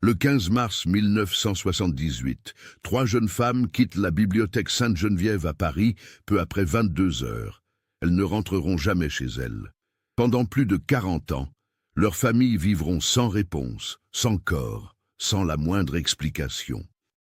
Le 15 mars 1978, trois jeunes femmes quittent la bibliothèque Sainte-Geneviève à Paris peu après 22 heures. Elles ne rentreront jamais chez elles. Pendant plus de 40 ans, leurs familles vivront sans réponse, sans corps, sans la moindre explication.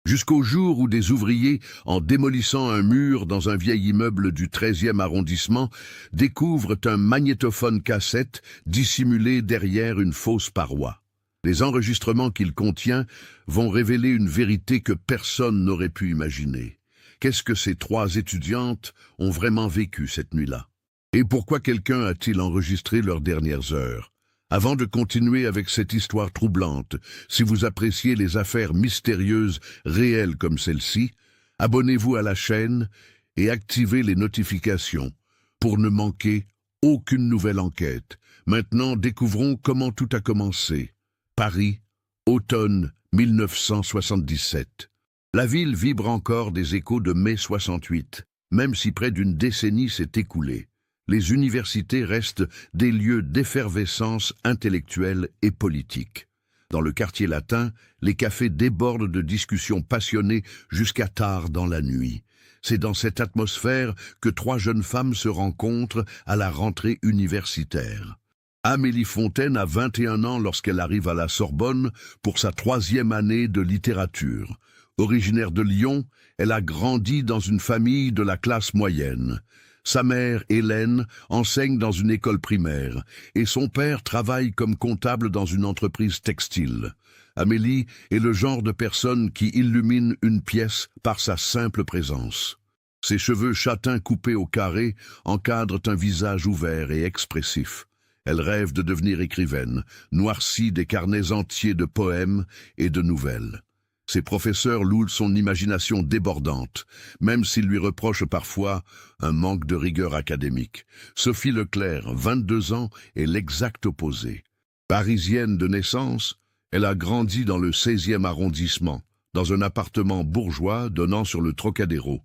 Jusqu'au jour où des ouvriers, en démolissant un mur dans un vieil immeuble du 13e arrondissement, découvrent un magnétophone cassette dissimulé derrière une fausse paroi. Les enregistrements qu'il contient vont révéler une vérité que personne n'aurait pu imaginer. Qu'est-ce que ces trois étudiantes ont vraiment vécu cette nuit-là? Et pourquoi quelqu'un a-t-il enregistré leurs dernières heures? Avant de continuer avec cette histoire troublante, si vous appréciez les affaires mystérieuses réelles comme celle-ci, abonnez-vous à la chaîne et activez les notifications pour ne manquer aucune nouvelle enquête. Maintenant, découvrons comment tout a commencé. Paris, automne 1977. La ville vibre encore des échos de mai 68, même si près d'une décennie s'est écoulée. Les universités restent des lieux d'effervescence intellectuelle et politique. Dans le quartier latin, les cafés débordent de discussions passionnées jusqu'à tard dans la nuit. C'est dans cette atmosphère que trois jeunes femmes se rencontrent à la rentrée universitaire. Amélie Fontaine a 21 ans lorsqu'elle arrive à la Sorbonne pour sa 3e année de littérature. Originaire de Lyon, elle a grandi dans une famille de la classe moyenne. Sa mère, Hélène, enseigne dans une école primaire et son père travaille comme comptable dans une entreprise textile. Amélie est le genre de personne qui illumine une pièce par sa simple présence. Ses cheveux châtains coupés au carré encadrent un visage ouvert et expressif. Elle rêve de devenir écrivaine, noircie des carnets entiers de poèmes et de nouvelles. Ses professeurs louent son imagination débordante, même s'ils lui reprochent parfois un manque de rigueur académique. Sophie Leclerc, 22 ans, est l'exact opposé. Parisienne de naissance, elle a grandi dans le 16e arrondissement, dans un appartement bourgeois donnant sur le Trocadéro.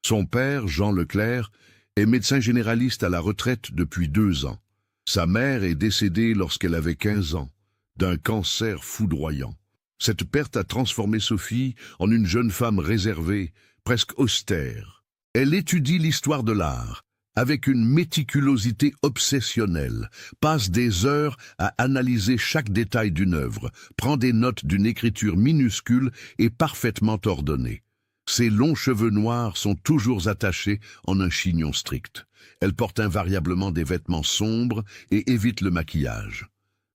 Son père, Jean Leclerc, est médecin généraliste à la retraite depuis 2 ans. Sa mère est décédée lorsqu'elle avait 15 ans, d'un cancer foudroyant. Cette perte a transformé Sophie en une jeune femme réservée, presque austère. Elle étudie l'histoire de l'art, avec une méticulosité obsessionnelle, passe des heures à analyser chaque détail d'une œuvre, prend des notes d'une écriture minuscule et parfaitement ordonnée. Ses longs cheveux noirs sont toujours attachés en un chignon strict. Elle porte invariablement des vêtements sombres et évite le maquillage.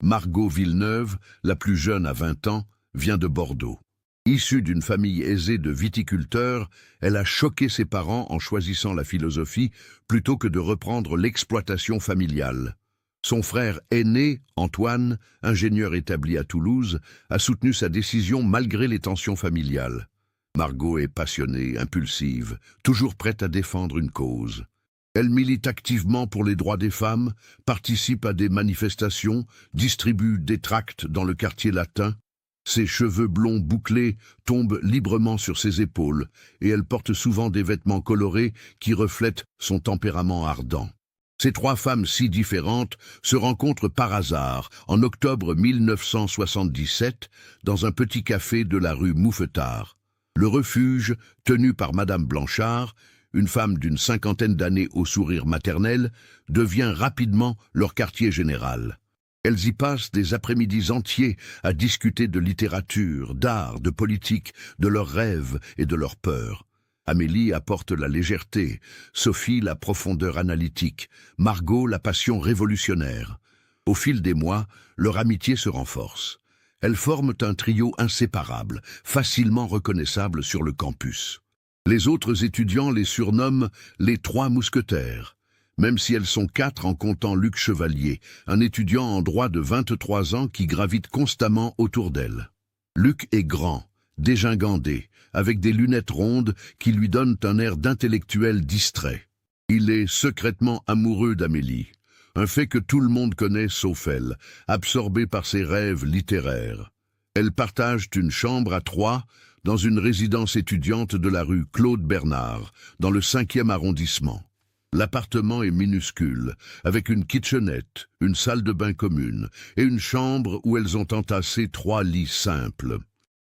Margot Villeneuve, la plus jeune à 20 ans, vient de Bordeaux. Issue d'une famille aisée de viticulteurs, elle a choqué ses parents en choisissant la philosophie plutôt que de reprendre l'exploitation familiale. Son frère aîné, Antoine, ingénieur établi à Toulouse, a soutenu sa décision malgré les tensions familiales. Margot est passionnée, impulsive, toujours prête à défendre une cause. Elle milite activement pour les droits des femmes, participe à des manifestations, distribue des tracts dans le quartier latin. Ses cheveux blonds bouclés tombent librement sur ses épaules et elle porte souvent des vêtements colorés qui reflètent son tempérament ardent. Ces trois femmes si différentes se rencontrent par hasard en octobre 1977 dans un petit café de la rue Mouffetard. Le refuge, tenu par Madame Blanchard, une femme d'une 50aine d'années au sourire maternel, devient rapidement leur quartier général. Elles y passent des après-midi entiers à discuter de littérature, d'art, de politique, de leurs rêves et de leurs peurs. Amélie apporte la légèreté, Sophie la profondeur analytique, Margot la passion révolutionnaire. Au fil des mois, leur amitié se renforce. Elles forment un trio inséparable, facilement reconnaissable sur le campus. Les autres étudiants les surnomment les trois mousquetaires, même si elles sont 4 en comptant Luc Chevalier, un étudiant en droit de 23 ans qui gravite constamment autour d'elles. Luc est grand, dégingandé, avec des lunettes rondes qui lui donnent un air d'intellectuel distrait. Il est secrètement amoureux d'Amélie, un fait que tout le monde connaît sauf elle, absorbée par ses rêves littéraires. Elles partagent une chambre à 3 dans une résidence étudiante de la rue Claude Bernard, dans le 5e arrondissement. L'appartement est minuscule, avec une kitchenette, une salle de bain commune et une chambre où elles ont entassé 3 lits simples.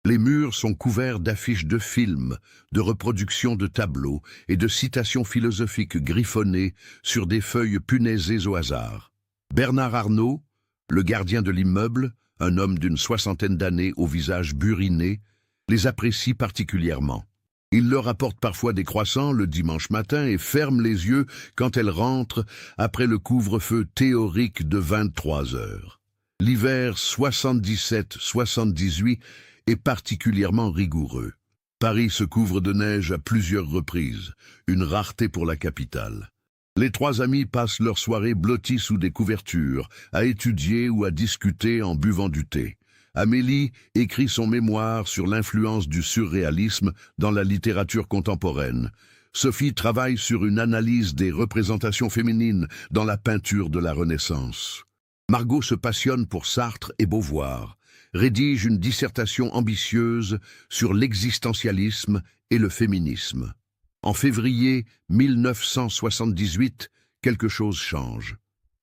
Les murs sont couverts d'affiches de films, de reproductions de tableaux et de citations philosophiques griffonnées sur des feuilles punaisées au hasard. Bernard Arnault, le gardien de l'immeuble, un homme d'une 60aine d'années au visage buriné, les apprécie particulièrement. Il leur apporte parfois des croissants le dimanche matin et ferme les yeux quand elles rentrent après le couvre-feu théorique de 23 heures. L'hiver 77-78 est particulièrement rigoureux. Paris se couvre de neige à plusieurs reprises, une rareté pour la capitale. Les 3 amis passent leur soirée blottis sous des couvertures, à étudier ou à discuter en buvant du thé. Amélie écrit son mémoire sur l'influence du surréalisme dans la littérature contemporaine. Sophie travaille sur une analyse des représentations féminines dans la peinture de la Renaissance. Margot se passionne pour Sartre et Beauvoir, rédige une dissertation ambitieuse sur l'existentialisme et le féminisme. En février 1978, quelque chose change.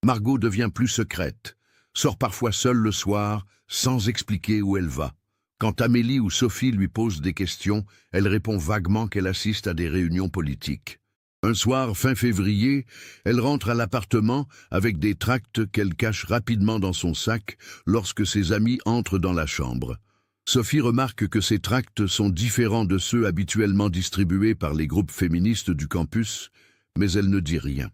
Margot devient plus secrète, sort parfois seule le soir, sans expliquer où elle va. Quand Amélie ou Sophie lui posent des questions, elle répond vaguement qu'elle assiste à des réunions politiques. Un soir, fin février, elle rentre à l'appartement avec des tracts qu'elle cache rapidement dans son sac lorsque ses amis entrent dans la chambre. Sophie remarque que ces tracts sont différents de ceux habituellement distribués par les groupes féministes du campus, mais elle ne dit rien.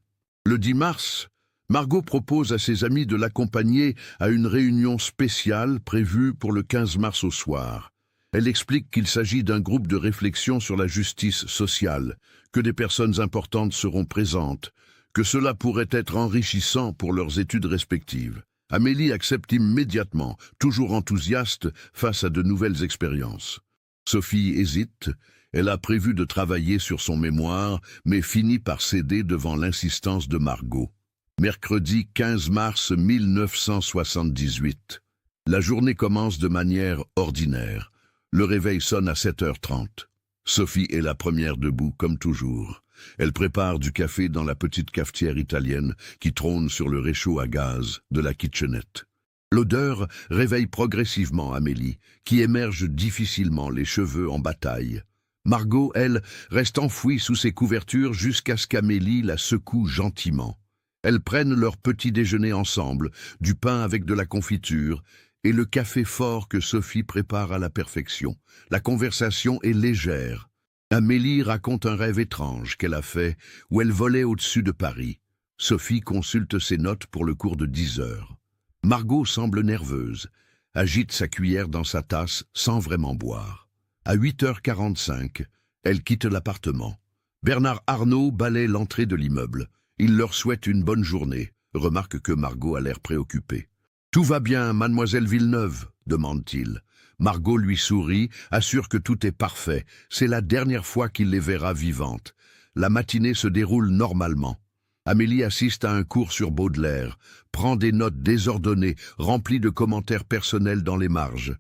Le 10 mars, Margot propose à ses amis de l'accompagner à une réunion spéciale prévue pour le 15 mars au soir. Elle explique qu'il s'agit d'un groupe de réflexion sur la justice sociale, que des personnes importantes seront présentes, que cela pourrait être enrichissant pour leurs études respectives. Amélie accepte immédiatement, toujours enthousiaste face à de nouvelles expériences. Sophie hésite, elle a prévu de travailler sur son mémoire, mais finit par céder devant l'insistance de Margot. Mercredi 15 mars 1978. La journée commence de manière ordinaire. Le réveil sonne à 7h30. Sophie est la première debout, comme toujours. Elle prépare du café dans la petite cafetière italienne qui trône sur le réchaud à gaz de la kitchenette. L'odeur réveille progressivement Amélie, qui émerge difficilement, les cheveux en bataille. Margot, elle, reste enfouie sous ses couvertures jusqu'à ce qu'Amélie la secoue gentiment. Elles prennent leur petit déjeuner ensemble, du pain avec de la confiture et le café fort que Sophie prépare à la perfection. La conversation est légère. Amélie raconte un rêve étrange qu'elle a fait où elle volait au-dessus de Paris. Sophie consulte ses notes pour le cours de 10 heures. Margot semble nerveuse, agite sa cuillère dans sa tasse sans vraiment boire. À 8h45, elle quitte l'appartement. Bernard Arnault balaie l'entrée de l'immeuble. Il leur souhaite une bonne journée, remarque que Margot a l'air préoccupée. « Tout va bien, mademoiselle Villeneuve ?» demande-t-il. Margot lui sourit, assure que tout est parfait. C'est la dernière fois qu'il les verra vivantes. La matinée se déroule normalement. Amélie assiste à un cours sur Baudelaire, prend des notes désordonnées, remplies de commentaires personnels dans les marges.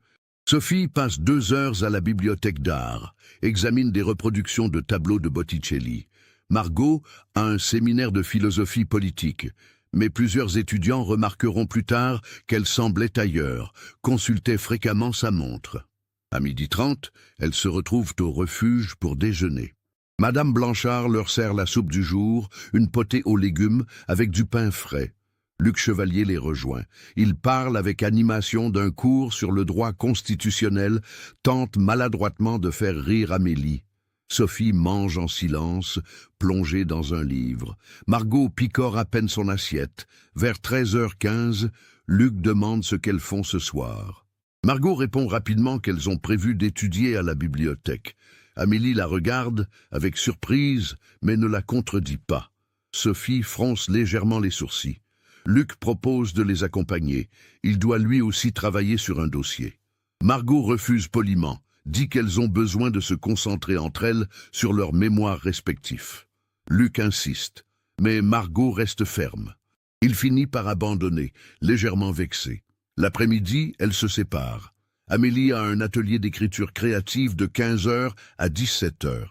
Sophie passe 2 heures à la bibliothèque d'art, examine des reproductions de tableaux de Botticelli. Margot a un séminaire de philosophie politique, mais plusieurs étudiants remarqueront plus tard qu'elle semblait ailleurs, consultait fréquemment sa montre. À 12h30, elles se retrouvent au refuge pour déjeuner. Madame Blanchard leur sert la soupe du jour, une potée aux légumes avec du pain frais. Luc Chevalier les rejoint. Il parle avec animation d'un cours sur le droit constitutionnel, tente maladroitement de faire rire Amélie. Sophie mange en silence, plongée dans un livre. Margot picore à peine son assiette. Vers 13h15, Luc demande ce qu'elles font ce soir. Margot répond rapidement qu'elles ont prévu d'étudier à la bibliothèque. Amélie la regarde avec surprise, mais ne la contredit pas. Sophie fronce légèrement les sourcils. Luc propose de les accompagner. Il doit lui aussi travailler sur un dossier. Margot refuse poliment, dit qu'elles ont besoin de se concentrer entre elles sur leurs mémoires respectifs. Luc insiste, mais Margot reste ferme. Il finit par abandonner, légèrement vexé. L'après-midi, elles se séparent. Amélie a un atelier d'écriture créative de 15h à 17h.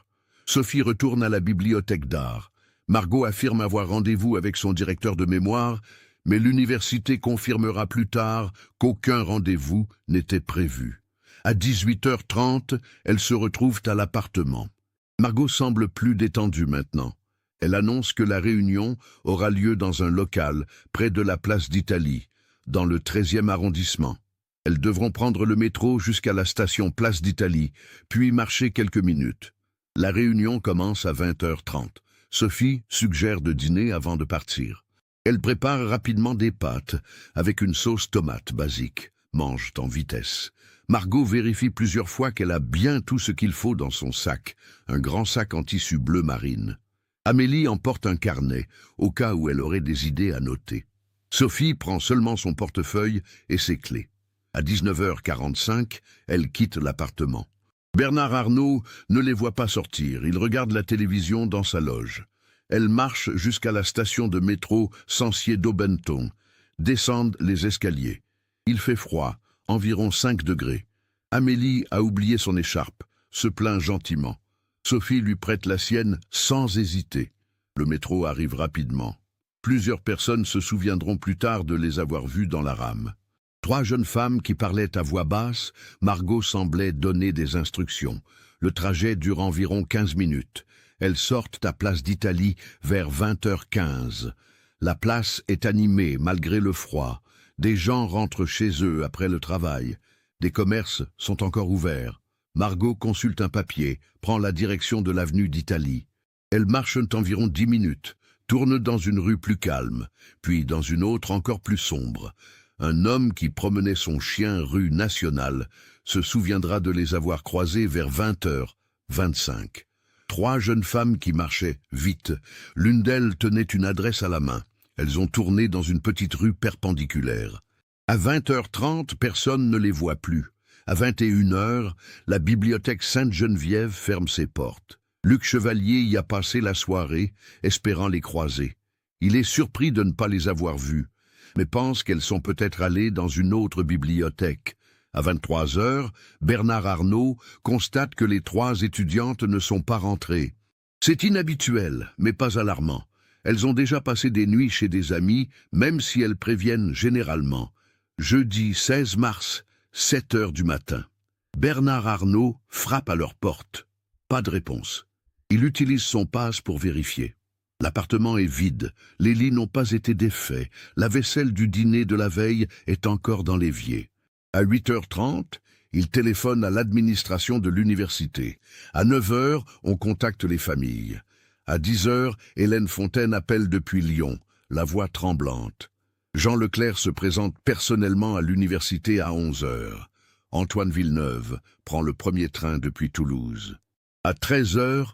Sophie retourne à la bibliothèque d'art. Margot affirme avoir rendez-vous avec son directeur de mémoire, mais l'université confirmera plus tard qu'aucun rendez-vous n'était prévu. À 18h30, elles se retrouvent à l'appartement. Margot semble plus détendue maintenant. Elle annonce que la réunion aura lieu dans un local près de la place d'Italie, dans le 13e arrondissement. Elles devront prendre le métro jusqu'à la station Place d'Italie, puis marcher quelques minutes. La réunion commence à 20h30. Sophie suggère de dîner avant de partir. Elle prépare rapidement des pâtes avec une sauce tomate basique. Mangent en vitesse. Margot vérifie plusieurs fois qu'elle a bien tout ce qu'il faut dans son sac, un grand sac en tissu bleu marine. Amélie emporte un carnet, au cas où elle aurait des idées à noter. Sophie prend seulement son portefeuille et ses clés. À 19h45, elle quitte l'appartement. Bernard Arnault ne les voit pas sortir, il regarde la télévision dans sa loge. Elle marche jusqu'à la station de métro Sancier-d'Aubenton, descendent les escaliers. Il fait froid, environ 5 degrés. Amélie a oublié son écharpe, se plaint gentiment. Sophie lui prête la sienne sans hésiter. Le métro arrive rapidement. Plusieurs personnes se souviendront plus tard de les avoir vues dans la rame. 3 jeunes femmes qui parlaient à voix basse, Margot semblait donner des instructions. Le trajet dure environ 15 minutes. Elles sortent à Place d'Italie vers 20h15. La place est animée malgré le froid. Des gens rentrent chez eux après le travail. Des commerces sont encore ouverts. Margot consulte un papier, prend la direction de l'avenue d'Italie. Elles marchent environ 10 minutes, tournent dans une rue plus calme, puis dans une autre encore plus sombre. Un homme qui promenait son chien rue Nationale se souviendra de les avoir croisés vers 20h25. 3 jeunes femmes qui marchaient vite. L'une d'elles tenait une adresse à la main. Elles ont tourné dans une petite rue perpendiculaire. À 20h30, personne ne les voit plus. À 21h, la bibliothèque Sainte-Geneviève ferme ses portes. Luc Chevalier y a passé la soirée, espérant les croiser. Il est surpris de ne pas les avoir vues, mais pense qu'elles sont peut-être allées dans une autre bibliothèque. À 23h, Bernard Arnault constate que les 3 étudiantes ne sont pas rentrées. C'est inhabituel, mais pas alarmant. Elles ont déjà passé des nuits chez des amis, même si elles préviennent généralement. Jeudi 16 mars, 7h du matin. Bernard Arnault frappe à leur porte. Pas de réponse. Il utilise son passe pour vérifier. L'appartement est vide, les lits n'ont pas été défaits, la vaisselle du dîner de la veille est encore dans l'évier. À 8h30, il téléphone à l'administration de l'université. À 9h, on contacte les familles. À 10h, Hélène Fontaine appelle depuis Lyon, la voix tremblante. Jean Leclerc se présente personnellement à l'université à 11h. Antoine Villeneuve prend le premier train depuis Toulouse. À 13h,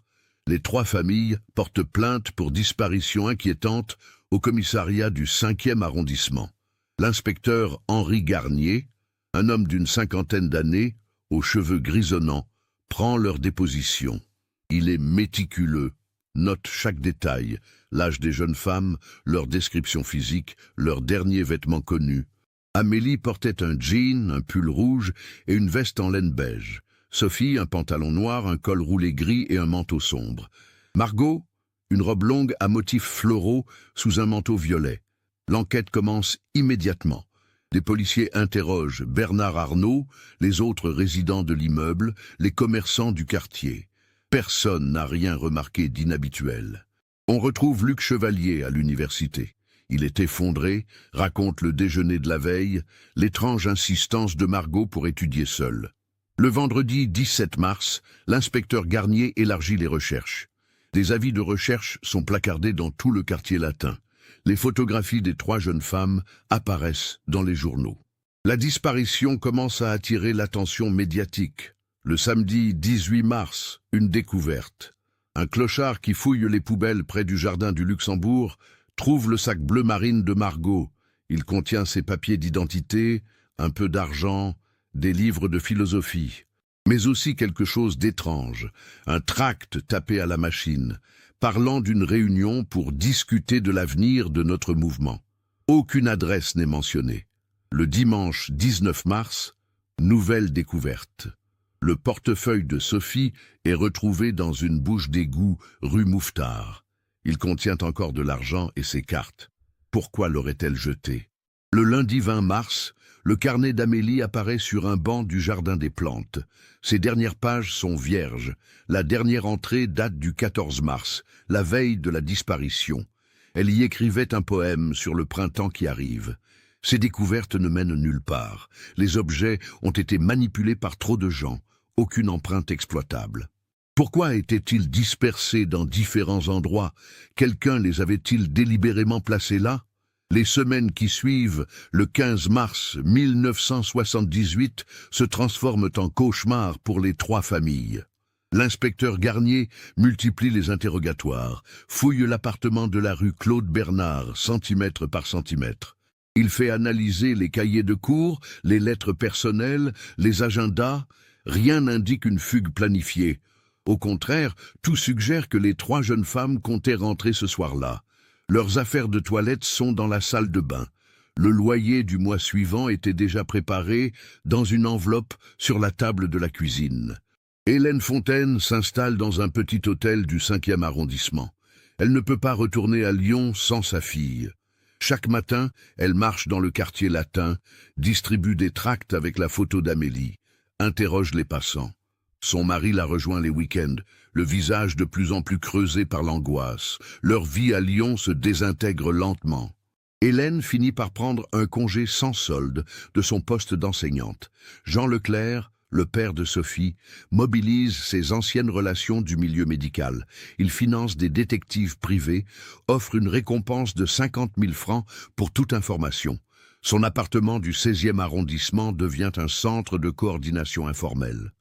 les 3 familles portent plainte pour disparition inquiétante au commissariat du 5e arrondissement. L'inspecteur Henri Garnier, un homme d'une 50aine d'années, aux cheveux grisonnants, prend leur déposition. Il est méticuleux, note chaque détail, l'âge des jeunes femmes, leur description physique, leurs derniers vêtements connus. Amélie portait un jean, un pull rouge et une veste en laine beige. Sophie, un pantalon noir, un col roulé gris et un manteau sombre. Margot, une robe longue à motifs floraux sous un manteau violet. L'enquête commence immédiatement. Les policiers interrogent Bernard Arnault, les autres résidents de l'immeuble, les commerçants du quartier. Personne n'a rien remarqué d'inhabituel. On retrouve Luc Chevalier à l'université. Il est effondré, raconte le déjeuner de la veille, l'étrange insistance de Margot pour étudier seule. Le vendredi 17 mars, l'inspecteur Garnier élargit les recherches. Des avis de recherche sont placardés dans tout le quartier latin. Les photographies des 3 jeunes femmes apparaissent dans les journaux. La disparition commence à attirer l'attention médiatique. Le samedi 18 mars, une découverte. Un clochard qui fouille les poubelles près du jardin du Luxembourg trouve le sac bleu marine de Margot. Il contient ses papiers d'identité, un peu d'argent, des livres de philosophie. Mais aussi quelque chose d'étrange, un tract tapé à la machine, parlant d'une réunion pour discuter de l'avenir de notre mouvement. Aucune adresse n'est mentionnée. Le dimanche 19 mars, nouvelle découverte. Le portefeuille de Sophie est retrouvé dans une bouche d'égout rue Mouffetard. Il contient encore de l'argent et ses cartes. Pourquoi l'aurait-elle jeté? Le lundi 20 mars, le carnet d'Amélie apparaît sur un banc du jardin des plantes. Ses dernières pages sont vierges. La dernière entrée date du 14 mars, la veille de la disparition. Elle y écrivait un poème sur le printemps qui arrive. Ces découvertes ne mènent nulle part. Les objets ont été manipulés par trop de gens. Aucune empreinte exploitable. Pourquoi étaient-ils dispersés dans différents endroits? Quelqu'un les avait-il délibérément placés là? Les semaines qui suivent, le 15 mars 1978, se transforment en cauchemar pour les trois familles. L'inspecteur Garnier multiplie les interrogatoires, fouille l'appartement de la rue Claude Bernard, centimètre par centimètre. Il fait analyser les cahiers de cours, les lettres personnelles, les agendas. Rien n'indique une fugue planifiée. Au contraire, tout suggère que les trois jeunes femmes comptaient rentrer ce soir-là. Leurs affaires de toilette sont dans la salle de bain. Le loyer du mois suivant était déjà préparé dans une enveloppe sur la table de la cuisine. Hélène Fontaine s'installe dans un petit hôtel du 5e arrondissement. Elle ne peut pas retourner à Lyon sans sa fille. Chaque matin, elle marche dans le quartier latin, distribue des tracts avec la photo d'Amélie, interroge les passants. Son mari la rejoint les week-ends, le visage de plus en plus creusé par l'angoisse. Leur vie à Lyon se désintègre lentement. Hélène finit par prendre un congé sans solde de son poste d'enseignante. Jean Leclerc, le père de Sophie, mobilise ses anciennes relations du milieu médical. Il finance des détectives privés, offre une récompense de 50 000 francs pour toute information. Son appartement du 16e arrondissement devient un centre de coordination informelle.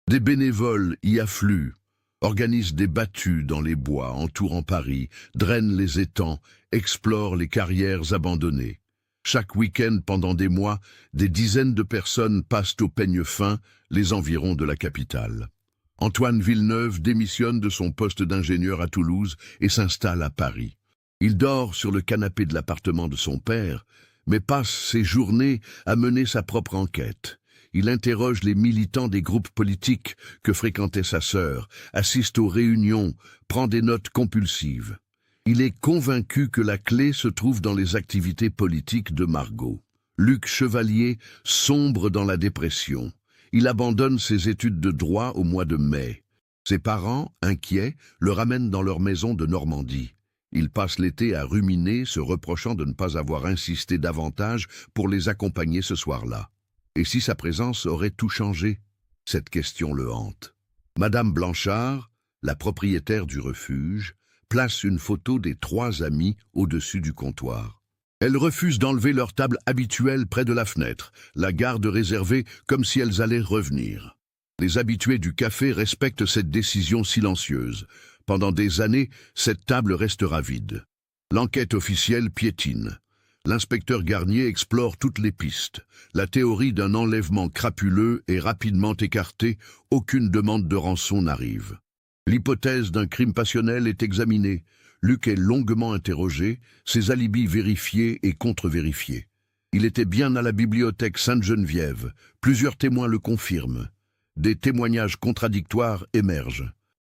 Des bénévoles y affluent, organisent des battues dans les bois entourant Paris, drainent les étangs, explorent les carrières abandonnées. Chaque week-end pendant des mois, des dizaines de personnes passent au peigne fin les environs de la capitale. Antoine Villeneuve démissionne de son poste d'ingénieur à Toulouse et s'installe à Paris. Il dort sur le canapé de l'appartement de son père, mais passe ses journées à mener sa propre enquête. Il interroge les militants des groupes politiques que fréquentait sa sœur, assiste aux réunions, prend des notes compulsives. Il est convaincu que la clé se trouve dans les activités politiques de Margot. Luc Chevalier sombre dans la dépression. Il abandonne ses études de droit au mois de mai. Ses parents, inquiets, le ramènent dans leur maison de Normandie. Il passe l'été à ruminer, se reprochant de ne pas avoir insisté davantage pour les accompagner ce soir-là. Et si sa présence aurait tout changé? Cette question le hante. Madame Blanchard, la propriétaire du refuge, place une photo des trois amis au-dessus du comptoir. Elles refusent d'enlever leur table habituelle près de la fenêtre, la garde réservée comme si elles allaient revenir. Les habitués du café respectent cette décision silencieuse. Pendant des années, cette table restera vide. L'enquête officielle piétine. L'inspecteur Garnier explore toutes les pistes. La théorie d'un enlèvement crapuleux est rapidement écartée, aucune demande de rançon n'arrive. L'hypothèse d'un crime passionnel est examinée. Luc est longuement interrogé, ses alibis vérifiés et contre-vérifiés. Il était bien à la bibliothèque Sainte-Geneviève. Plusieurs témoins le confirment. Des témoignages contradictoires émergent.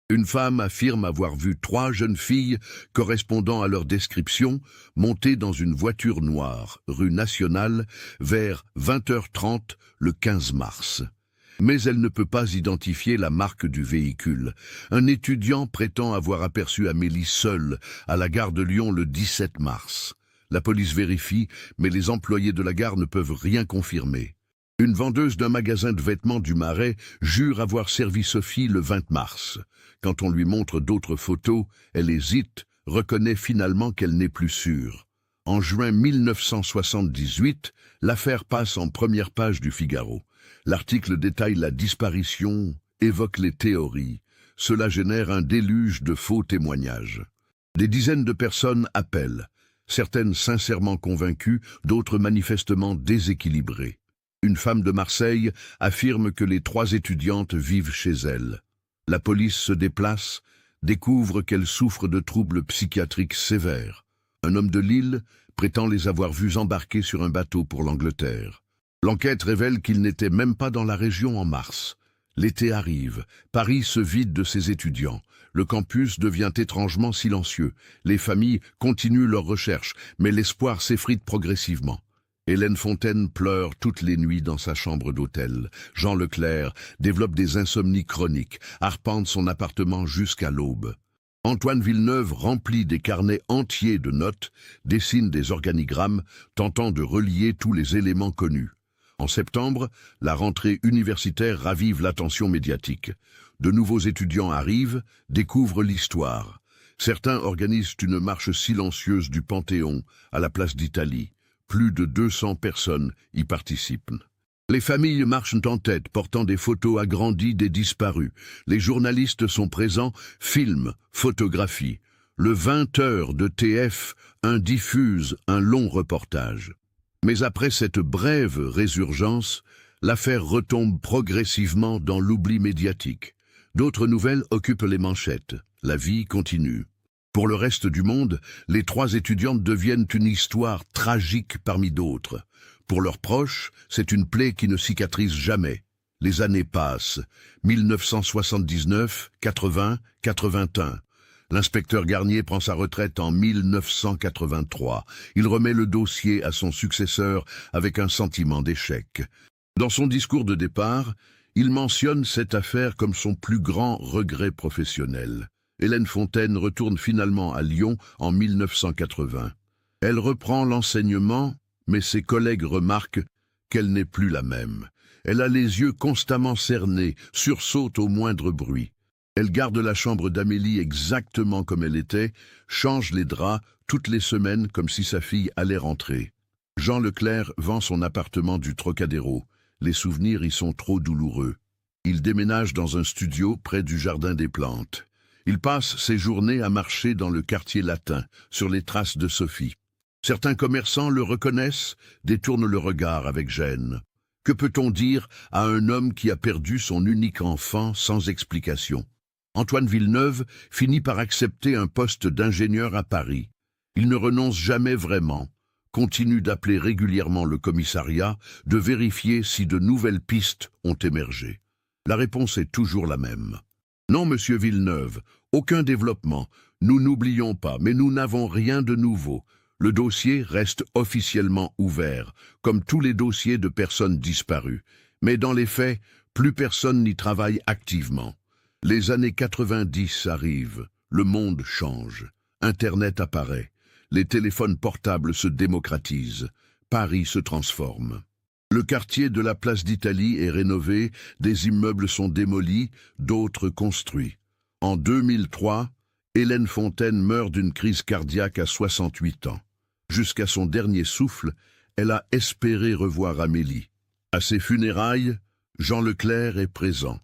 Une femme affirme avoir vu trois jeunes filles, correspondant à leur description, monter dans une voiture noire, rue Nationale, vers 20h30 le 15 mars. Mais elle ne peut pas identifier la marque du véhicule. Un étudiant prétend avoir aperçu Amélie seule à la gare de Lyon le 17 mars. La police vérifie, mais les employés de la gare ne peuvent rien confirmer. Une vendeuse d'un magasin de vêtements du Marais jure avoir servi Sophie le 20 mars. Quand on lui montre d'autres photos, elle hésite, reconnaît finalement qu'elle n'est plus sûre. En juin 1978, l'affaire passe en première page du Figaro. L'article détaille la disparition, évoque les théories. Cela génère un déluge de faux témoignages. Des dizaines de personnes appellent, certaines sincèrement convaincues, d'autres manifestement déséquilibrées. Une femme de Marseille affirme que les trois étudiantes vivent chez elle. La police se déplace, découvre qu'elles souffrent de troubles psychiatriques sévères. Un homme de Lille prétend les avoir vues embarquer sur un bateau pour l'Angleterre. L'enquête révèle qu'ils n'étaient même pas dans la région en mars. L'été arrive, Paris se vide de ses étudiants. Le campus devient étrangement silencieux. Les familles continuent leurs recherches, mais l'espoir s'effrite progressivement. Hélène Fontaine pleure toutes les nuits dans sa chambre d'hôtel. Jean Leclerc développe des insomnies chroniques, arpente son appartement jusqu'à l'aube. Antoine Villeneuve remplit des carnets entiers de notes, dessine des organigrammes, tentant de relier tous les éléments connus. En septembre, la rentrée universitaire ravive l'attention médiatique. De nouveaux étudiants arrivent, découvrent l'histoire. Certains organisent une marche silencieuse du Panthéon à la place d'Italie. Plus de 200 personnes y participent. Les familles marchent en tête, portant des photos agrandies des disparus. Les journalistes sont présents, filment, photographient. Le 20h de TF1 diffuse un long reportage. Mais après cette brève résurgence, l'affaire retombe progressivement dans l'oubli médiatique. D'autres nouvelles occupent les manchettes. La vie continue. Pour le reste du monde, les trois étudiantes deviennent une histoire tragique parmi d'autres. Pour leurs proches, c'est une plaie qui ne cicatrise jamais. Les années passent. 1979, 80, 81. L'inspecteur Garnier prend sa retraite en 1983. Il remet le dossier à son successeur avec un sentiment d'échec. Dans son discours de départ, il mentionne cette affaire comme son plus grand regret professionnel. Hélène Fontaine retourne finalement à Lyon en 1980. Elle reprend l'enseignement, mais ses collègues remarquent qu'elle n'est plus la même. Elle a les yeux constamment cernés, sursaute au moindre bruit. Elle garde la chambre d'Amélie exactement comme elle était, change les draps toutes les semaines comme si sa fille allait rentrer. Jean Leclerc vend son appartement du Trocadéro. Les souvenirs y sont trop douloureux. Il déménage dans un studio près du Jardin des Plantes. Il passe ses journées à marcher dans le quartier latin, sur les traces de Sophie. Certains commerçants le reconnaissent, détournent le regard avec gêne. Que peut-on dire à un homme qui a perdu son unique enfant sans explication? Antoine Villeneuve finit par accepter un poste d'ingénieur à Paris. Il ne renonce jamais vraiment, continue d'appeler régulièrement le commissariat, de vérifier si de nouvelles pistes ont émergé. La réponse est toujours la même. Non, monsieur Villeneuve, aucun développement. Nous n'oublions pas, mais nous n'avons rien de nouveau. Le dossier reste officiellement ouvert, comme tous les dossiers de personnes disparues. Mais dans les faits, plus personne n'y travaille activement. Les années 90 arrivent, le monde change. Internet apparaît, les téléphones portables se démocratisent, Paris se transforme. Le quartier de la place d'Italie est rénové, des immeubles sont démolis, d'autres construits. En 2003, Hélène Fontaine meurt d'une crise cardiaque à 68 ans. Jusqu'à son dernier souffle, elle a espéré revoir Amélie. À ses funérailles, Jean Leclerc est présent.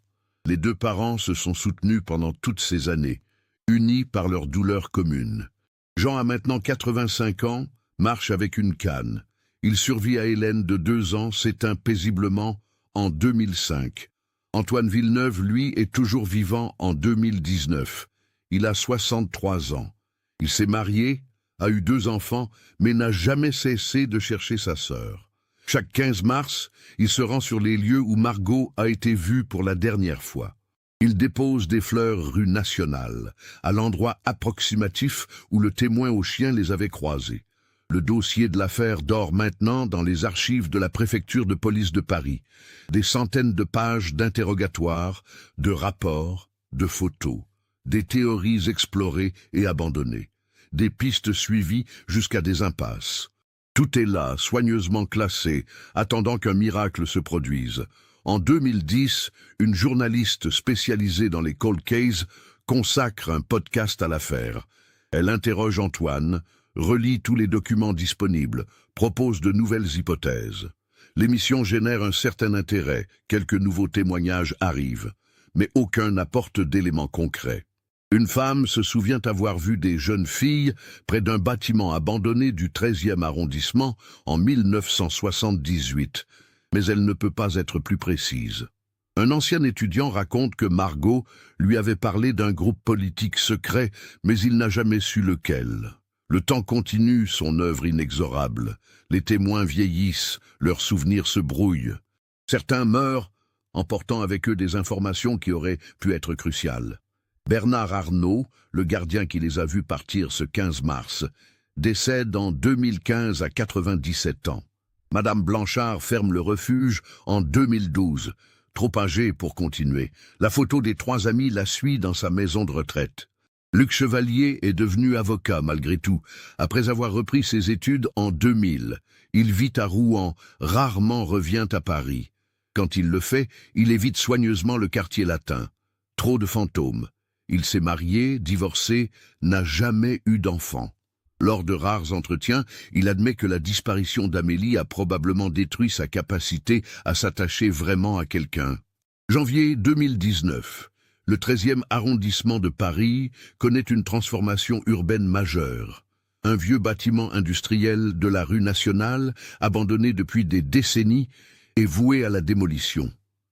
Les deux parents se sont soutenus pendant toutes ces années, unis par leur douleur commune. Jean a maintenant 85 ans, marche avec une canne. Il survit à Hélène de 2 ans, s'éteint paisiblement en 2005. Antoine Villeneuve, lui, est toujours vivant en 2019. Il a 63 ans. Il s'est marié, a eu 2 enfants, mais n'a jamais cessé de chercher sa sœur. Chaque 15 mars, il se rend sur les lieux où Margot a été vue pour la dernière fois. Il dépose des fleurs rue Nationale, à l'endroit approximatif où le témoin au chien les avait croisées. Le dossier de l'affaire dort maintenant dans les archives de la préfecture de police de Paris. Des centaines de pages d'interrogatoires, de rapports, de photos, des théories explorées et abandonnées, des pistes suivies jusqu'à des impasses. Tout est là, soigneusement classé, attendant qu'un miracle se produise. En 2010, une journaliste spécialisée dans les cold cases consacre un podcast à l'affaire. Elle interroge Antoine, relie tous les documents disponibles, propose de nouvelles hypothèses. L'émission génère un certain intérêt, quelques nouveaux témoignages arrivent, mais aucun n'apporte d'éléments concrets. Une femme se souvient avoir vu des jeunes filles près d'un bâtiment abandonné du 13e arrondissement en 1978, mais elle ne peut pas être plus précise. Un ancien étudiant raconte que Margot lui avait parlé d'un groupe politique secret, mais il n'a jamais su lequel. Le temps continue son œuvre inexorable. Les témoins vieillissent, leurs souvenirs se brouillent. Certains meurent emportant avec eux des informations qui auraient pu être cruciales. Bernard Arnault, le gardien qui les a vus partir ce 15 mars, décède en 2015 à 97 ans. Madame Blanchard ferme le refuge en 2012, trop âgée pour continuer. La photo des 3 amis la suit dans sa maison de retraite. Luc Chevalier est devenu avocat malgré tout. Après avoir repris ses études en 2000, il vit à Rouen, rarement revient à Paris. Quand il le fait, il évite soigneusement le quartier latin. Trop de fantômes. Il s'est marié, divorcé, n'a jamais eu d'enfant. Lors de rares entretiens, il admet que la disparition d'Amélie a probablement détruit sa capacité à s'attacher vraiment à quelqu'un. Janvier 2019. Le 13e arrondissement de Paris connaît une transformation urbaine majeure. Un vieux bâtiment industriel de la rue Nationale, abandonné depuis des décennies, est voué à la démolition.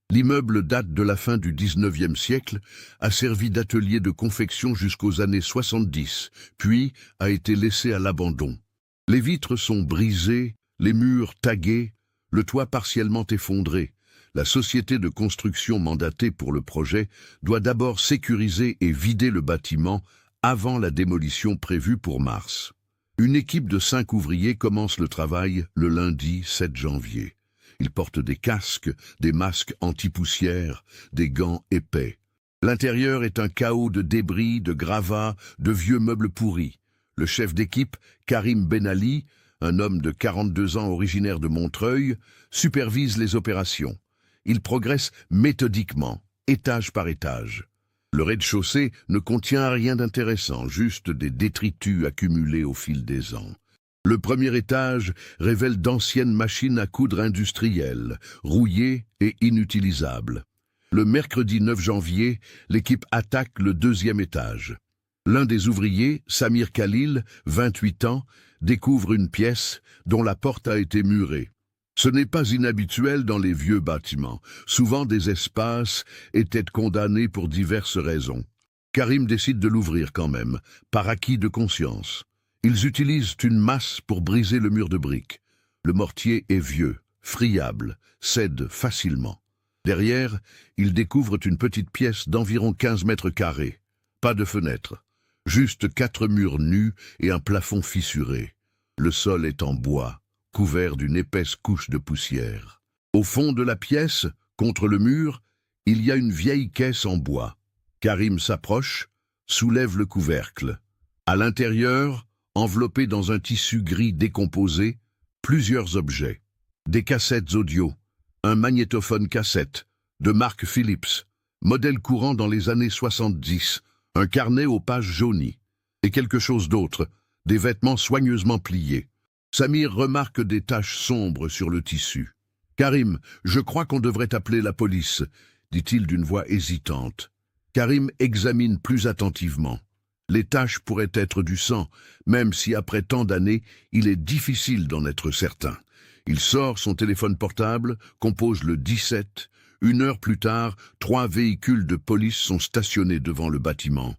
L'immeuble date de la fin du 19e siècle, a servi d'atelier de confection jusqu'aux années 70, puis a été laissé à l'abandon. Les vitres sont brisées, les murs tagués, le toit partiellement effondré. La société de construction mandatée pour le projet doit d'abord sécuriser et vider le bâtiment avant la démolition prévue pour mars. Une équipe de 5 ouvriers commence le travail le lundi 7 janvier. Ils portent des casques, des masques anti-poussière, des gants épais. L'intérieur est un chaos de débris, de gravats, de vieux meubles pourris. Le chef d'équipe, Karim Benali, un homme de 42 ans originaire de Montreuil, supervise les opérations. Il progresse méthodiquement, étage par étage. Le rez-de-chaussée ne contient rien d'intéressant, juste des détritus accumulés au fil des ans. Le premier étage révèle d'anciennes machines à coudre industrielles, rouillées et inutilisables. Le mercredi 9 janvier, l'équipe attaque le 2e étage. L'un des ouvriers, Samir Khalil, 28 ans, découvre une pièce dont la porte a été murée. Ce n'est pas inhabituel dans les vieux bâtiments. Souvent des espaces étaient condamnés pour diverses raisons. Karim décide de l'ouvrir quand même, par acquis de conscience. Ils utilisent une masse pour briser le mur de briques. Le mortier est vieux, friable, cède facilement. Derrière, ils découvrent une petite pièce d'environ 15 mètres carrés. Pas de fenêtre, juste 4 murs nus et un plafond fissuré. Le sol est en bois, couvert d'une épaisse couche de poussière. Au fond de la pièce, contre le mur, il y a une vieille caisse en bois. Karim s'approche, soulève le couvercle. À l'intérieur, enveloppés dans un tissu gris décomposé, plusieurs objets. Des cassettes audio, un magnétophone cassette, de marque Philips, modèle courant dans les années 70, un carnet aux pages jaunies, et quelque chose d'autre, des vêtements soigneusement pliés. Samir remarque des taches sombres sur le tissu. « Karim, je crois qu'on devrait appeler la police », dit-il d'une voix hésitante. Karim examine plus attentivement. Les taches pourraient être du sang, même si après tant d'années, il est difficile d'en être certain. Il sort son téléphone portable, compose le 17. 1 heure plus tard, 3 véhicules de police sont stationnés devant le bâtiment.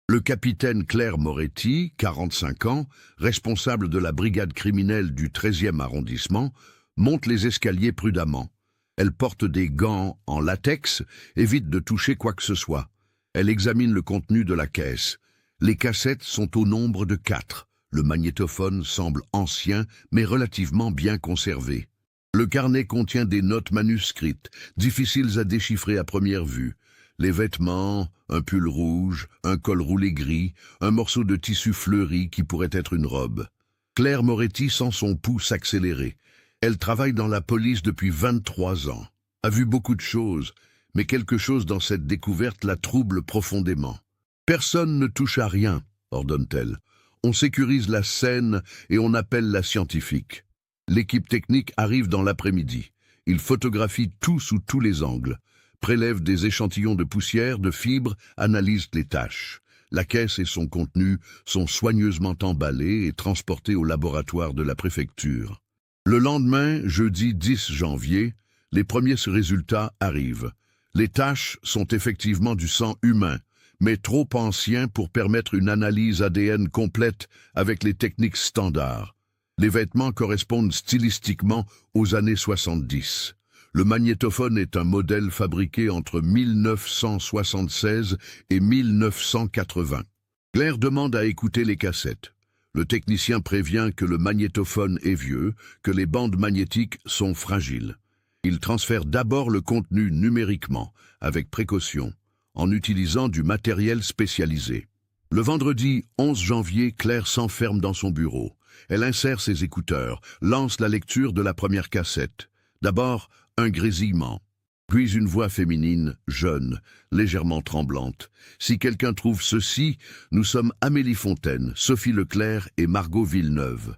Le capitaine Claire Moretti, 45 ans, responsable de la brigade criminelle du 13e arrondissement, monte les escaliers prudemment. Elle porte des gants en latex, évite de toucher quoi que ce soit. Elle examine le contenu de la caisse. Les cassettes sont au nombre de 4. Le magnétophone semble ancien, mais relativement bien conservé. Le carnet contient des notes manuscrites, difficiles à déchiffrer à première vue. Les vêtements, un pull rouge, un col roulé gris, un morceau de tissu fleuri qui pourrait être une robe. Claire Moretti sent son pouls s'accélérer. Elle travaille dans la police depuis 23 ans, a vu beaucoup de choses, mais quelque chose dans cette découverte la trouble profondément. « Personne ne touche à rien », ordonne-t-elle. On sécurise la scène et on appelle la scientifique. L'équipe technique arrive dans l'après-midi. Ils photographient tout sous tous les angles, prélèvent des échantillons de poussière, de fibres, analysent les tâches. La caisse et son contenu sont soigneusement emballés et transportés au laboratoire de la préfecture. Le lendemain, jeudi 10 janvier, les premiers résultats arrivent. Les taches sont effectivement du sang humain, mais trop ancien pour permettre une analyse ADN complète avec les techniques standards. Les vêtements correspondent stylistiquement aux années 70. Le magnétophone est un modèle fabriqué entre 1976 et 1980. Claire demande à écouter les cassettes. Le technicien prévient que le magnétophone est vieux, que les bandes magnétiques sont fragiles. Il transfère d'abord le contenu numériquement, avec précaution, en utilisant du matériel spécialisé. Le vendredi 11 janvier, Claire s'enferme dans son bureau. Elle insère ses écouteurs, lance la lecture de la première cassette. D'abord, un grésillement. Puis une voix féminine, jeune, légèrement tremblante. Si quelqu'un trouve ceci, nous sommes Amélie Fontaine, Sophie Leclerc et Margot Villeneuve.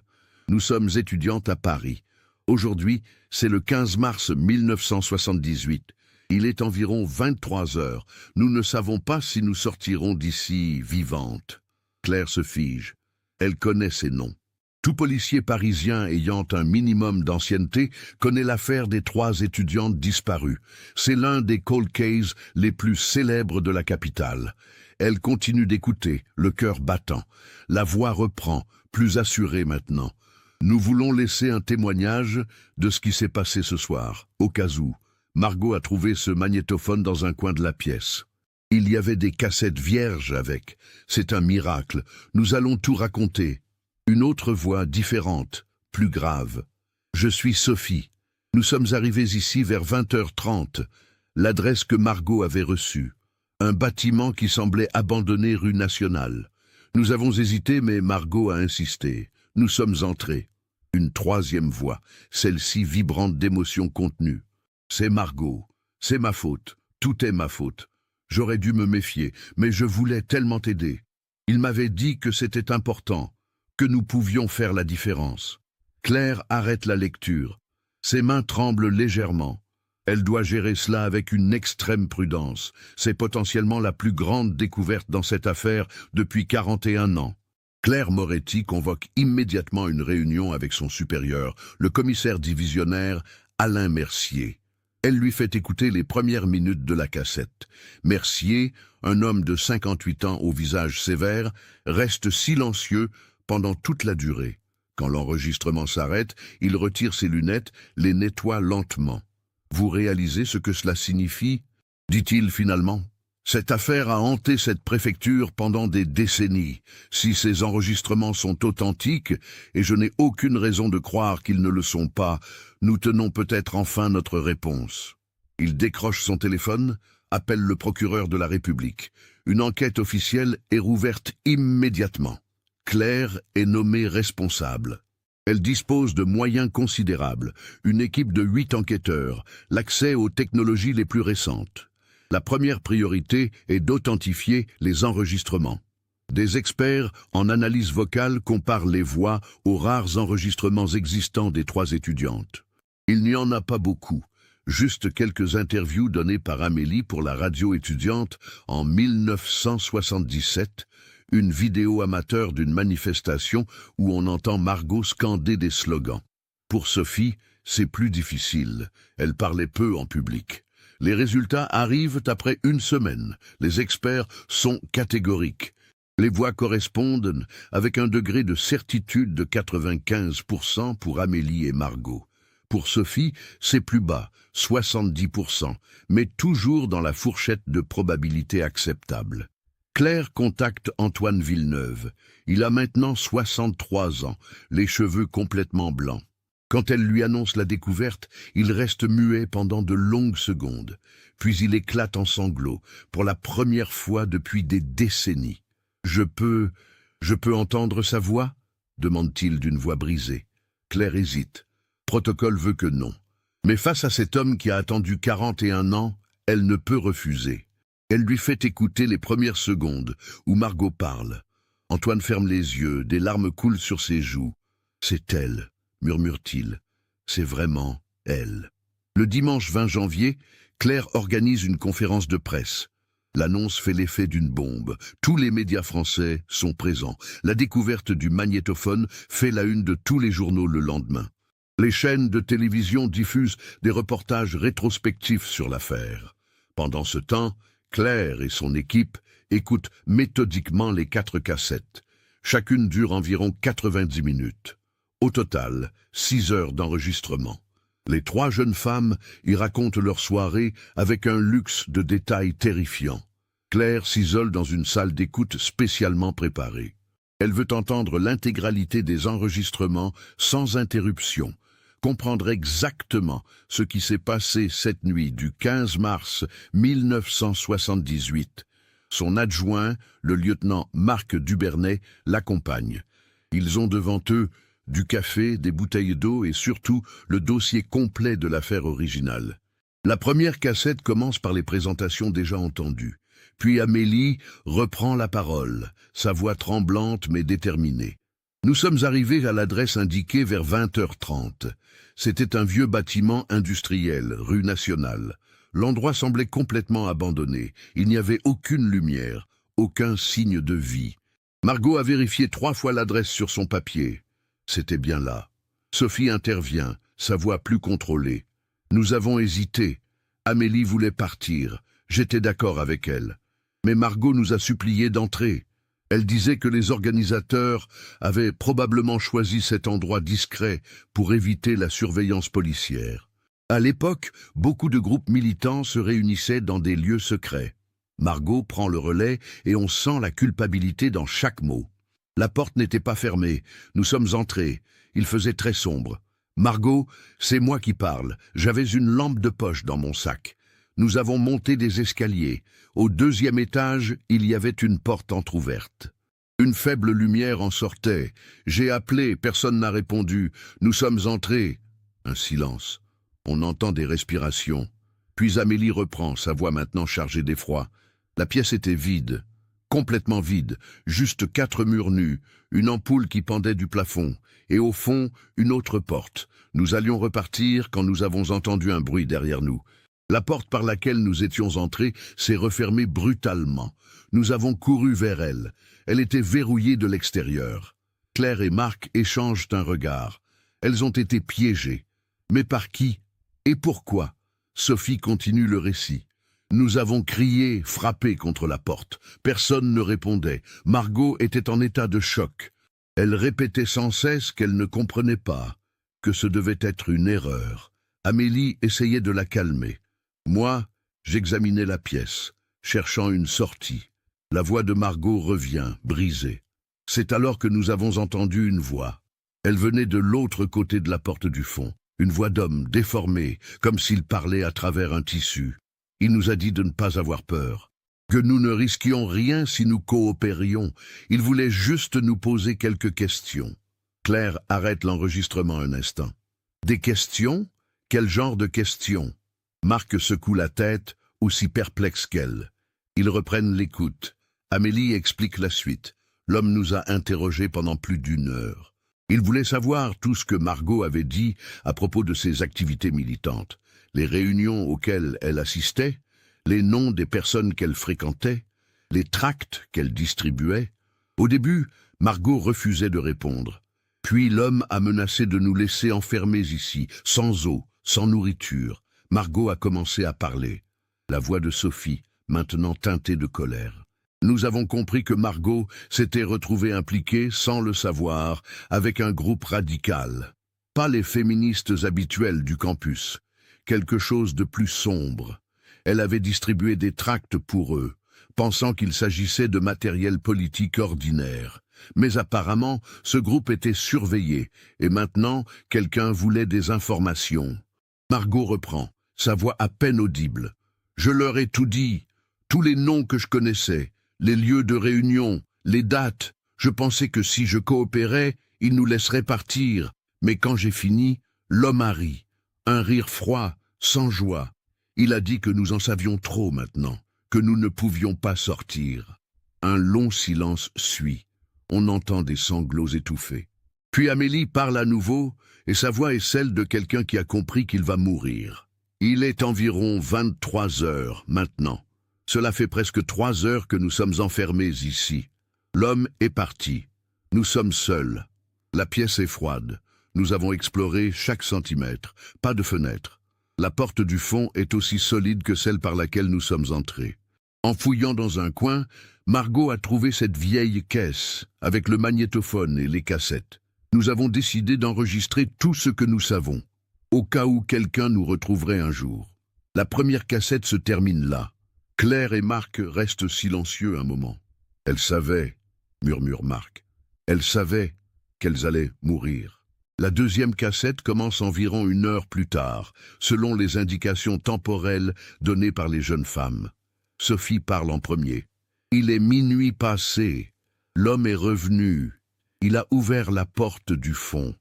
Nous sommes étudiantes à Paris. Aujourd'hui, c'est le 15 mars 1978. Il est environ 23 heures. Nous ne savons pas si nous sortirons d'ici vivantes. Claire se fige. Elle connaît ces noms. Tout policier parisien ayant un minimum d'ancienneté connaît l'affaire des 3 étudiantes disparues. C'est l'un des cold cases les plus célèbres de la capitale. Elle continue d'écouter, le cœur battant. La voix reprend, plus assurée maintenant. Nous voulons laisser un témoignage de ce qui s'est passé ce soir, au cas où. Margot a trouvé ce magnétophone dans un coin de la pièce. Il y avait des cassettes vierges avec. C'est un miracle. Nous allons tout raconter. Une autre voix différente, plus grave. Je suis Sophie. Nous sommes arrivés ici vers 20h30. L'adresse que Margot avait reçue. Un bâtiment qui semblait abandonné rue Nationale. Nous avons hésité, mais Margot a insisté. Nous sommes entrés. Une troisième voix, celle-ci vibrante d'émotions contenues. C'est Margot. C'est ma faute. Tout est ma faute. J'aurais dû me méfier, mais je voulais tellement t'aider. Il m'avait dit que c'était important, que nous pouvions faire la différence. Claire arrête la lecture. Ses mains tremblent légèrement. Elle doit gérer cela avec une extrême prudence. C'est potentiellement la plus grande découverte dans cette affaire depuis 41 ans. Claire Moretti convoque immédiatement une réunion avec son supérieur, le commissaire divisionnaire Alain Mercier. Elle lui fait écouter les premières minutes de la cassette. Mercier, un homme de 58 ans au visage sévère, reste silencieux pendant toute la durée. Quand l'enregistrement s'arrête, il retire ses lunettes, les nettoie lentement. « Vous réalisez ce que cela signifie ?» dit-il finalement. « Cette affaire a hanté cette préfecture pendant des décennies. Si ces enregistrements sont authentiques, et je n'ai aucune raison de croire qu'ils ne le sont pas, nous tenons peut-être enfin notre réponse. » Il décroche son téléphone, appelle le procureur de la République. Une enquête officielle est rouverte immédiatement. Claire est nommée responsable. Elle dispose de moyens considérables, une équipe de 8 enquêteurs, l'accès aux technologies les plus récentes. La première priorité est d'authentifier les enregistrements. Des experts en analyse vocale comparent les voix aux rares enregistrements existants des 3 étudiantes. Il n'y en a pas beaucoup, juste quelques interviews données par Amélie pour la radio étudiante en 1977, une vidéo amateur d'une manifestation où on entend Margot scander des slogans. Pour Sophie, c'est plus difficile, elle parlait peu en public. Les résultats arrivent après 1 semaine. Les experts sont catégoriques. Les voix correspondent avec un degré de certitude de 95% pour Amélie et Margot. Pour Sophie, c'est plus bas, 70%, mais toujours dans la fourchette de probabilité acceptable. Claire contacte Antoine Villeneuve. Il a maintenant 63 ans, les cheveux complètement blancs. Quand elle lui annonce la découverte, il reste muet pendant de longues secondes. Puis il éclate en sanglots, pour la première fois depuis des décennies. « Je peux entendre sa voix ?» demande-t-il d'une voix brisée. Claire hésite. Protocole veut que non. Mais face à cet homme qui a attendu 41 ans, elle ne peut refuser. Elle lui fait écouter les premières secondes où Margot parle. Antoine ferme les yeux, des larmes coulent sur ses joues. « C'est elle », murmure-t-il. « C'est vraiment elle. » Le dimanche 20 janvier, Claire organise une conférence de presse. L'annonce fait l'effet d'une bombe. Tous les médias français sont présents. La découverte du magnétophone fait la une de tous les journaux le lendemain. Les chaînes de télévision diffusent des reportages rétrospectifs sur l'affaire. Pendant ce temps, Claire et son équipe écoutent méthodiquement les 4 cassettes. Chacune dure environ 90 minutes. Au total, 6 heures d'enregistrement. Les 3 jeunes femmes y racontent leur soirée avec un luxe de détails terrifiant. Claire s'isole dans une salle d'écoute spécialement préparée. Elle veut entendre l'intégralité des enregistrements sans interruption, comprendre exactement ce qui s'est passé cette nuit du 15 mars 1978. Son adjoint, le lieutenant Marc Dubernay, l'accompagne. Ils ont devant eux du café, des bouteilles d'eau et surtout le dossier complet de l'affaire originale. La première cassette commence par les présentations déjà entendues. Puis Amélie reprend la parole, sa voix tremblante mais déterminée. Nous sommes arrivés à l'adresse indiquée vers 20h30. C'était un vieux bâtiment industriel, rue Nationale. L'endroit semblait complètement abandonné. Il n'y avait aucune lumière, aucun signe de vie. Margot a vérifié 3 fois l'adresse sur son papier. C'était bien là. Sophie intervient, sa voix plus contrôlée. Nous avons hésité. Amélie voulait partir. J'étais d'accord avec elle. Mais Margot nous a supplié d'entrer. Elle disait que les organisateurs avaient probablement choisi cet endroit discret pour éviter la surveillance policière. À l'époque, beaucoup de groupes militants se réunissaient dans des lieux secrets. Margot prend le relais et on sent la culpabilité dans chaque mot. La porte n'était pas fermée. Nous sommes entrés. Il faisait très sombre. Margot, c'est moi qui parle. J'avais une lampe de poche dans mon sac. Nous avons monté des escaliers. Au 2e étage, il y avait une porte entr'ouverte. Une faible lumière en sortait. J'ai appelé, personne n'a répondu. Nous sommes entrés. Un silence. On entend des respirations. Puis Amélie reprend, sa voix maintenant chargée d'effroi. La pièce était vide. Complètement vide, juste 4 murs nus, une ampoule qui pendait du plafond, et au fond, une autre porte. Nous allions repartir quand nous avons entendu un bruit derrière nous. La porte par laquelle nous étions entrés s'est refermée brutalement. Nous avons couru vers elle. Elle était verrouillée de l'extérieur. Claire et Marc échangent un regard. Elles ont été piégées. Mais par qui? Et pourquoi? Sophie continue le récit. Nous avons crié, frappé contre la porte. Personne ne répondait. Margot était en état de choc. Elle répétait sans cesse qu'elle ne comprenait pas, que ce devait être une erreur. Amélie essayait de la calmer. Moi, j'examinais la pièce, cherchant une sortie. La voix de Margot revient, brisée. C'est alors que nous avons entendu une voix. Elle venait de l'autre côté de la porte du fond. Une voix d'homme, déformée, comme s'il parlait à travers un tissu. Il nous a dit de ne pas avoir peur, que nous ne risquions rien si nous coopérions. Il voulait juste nous poser quelques questions. Claire arrête l'enregistrement un instant. Des questions? Quel genre de questions? Marc secoue la tête, aussi perplexe qu'elle. Ils reprennent l'écoute. Amélie explique la suite. L'homme nous a interrogés pendant plus d'1 heure. Il voulait savoir tout ce que Margot avait dit à propos de ses activités militantes. Les réunions auxquelles elle assistait, les noms des personnes qu'elle fréquentait, les tracts qu'elle distribuait. Au début, Margot refusait de répondre. Puis l'homme a menacé de nous laisser enfermés ici, sans eau, sans nourriture. Margot a commencé à parler. La voix de Sophie, maintenant teintée de colère. Nous avons compris que Margot s'était retrouvée impliquée, sans le savoir, avec un groupe radical. Pas les féministes habituelles du campus. Quelque chose de plus sombre. Elle avait distribué des tracts pour eux, pensant qu'il s'agissait de matériel politique ordinaire. Mais apparemment, ce groupe était surveillé, et maintenant, quelqu'un voulait des informations. Margot reprend, sa voix à peine audible. Je leur ai tout dit, tous les noms que je connaissais, les lieux de réunion, les dates. Je pensais que si je coopérais, ils nous laisseraient partir. Mais quand j'ai fini, l'homme a ri. Un rire froid, sans joie. Il a dit que nous en savions trop maintenant, que nous ne pouvions pas sortir. Un long silence suit. On entend des sanglots étouffés. Puis Amélie parle à nouveau, et sa voix est celle de quelqu'un qui a compris qu'il va mourir. Il est environ 23 heures maintenant. Cela fait presque 3 heures que nous sommes enfermés ici. L'homme est parti. Nous sommes seuls. La pièce est froide. Nous avons exploré chaque centimètre. Pas de fenêtre. La porte du fond est aussi solide que celle par laquelle nous sommes entrés. En fouillant dans un coin, Margot a trouvé cette vieille caisse, avec le magnétophone et les cassettes. Nous avons décidé d'enregistrer tout ce que nous savons. au cas où quelqu'un nous retrouverait un jour. La première cassette se termine là. Claire et Marc restent silencieux un moment. Elles savaient, murmure Marc. Elles savaient qu'elles allaient mourir. La deuxième cassette commence environ 1 heure plus tard, selon les indications temporelles données par les jeunes femmes. Sophie parle en premier. Il est minuit passé. L'homme est revenu. Il a ouvert la porte du fond.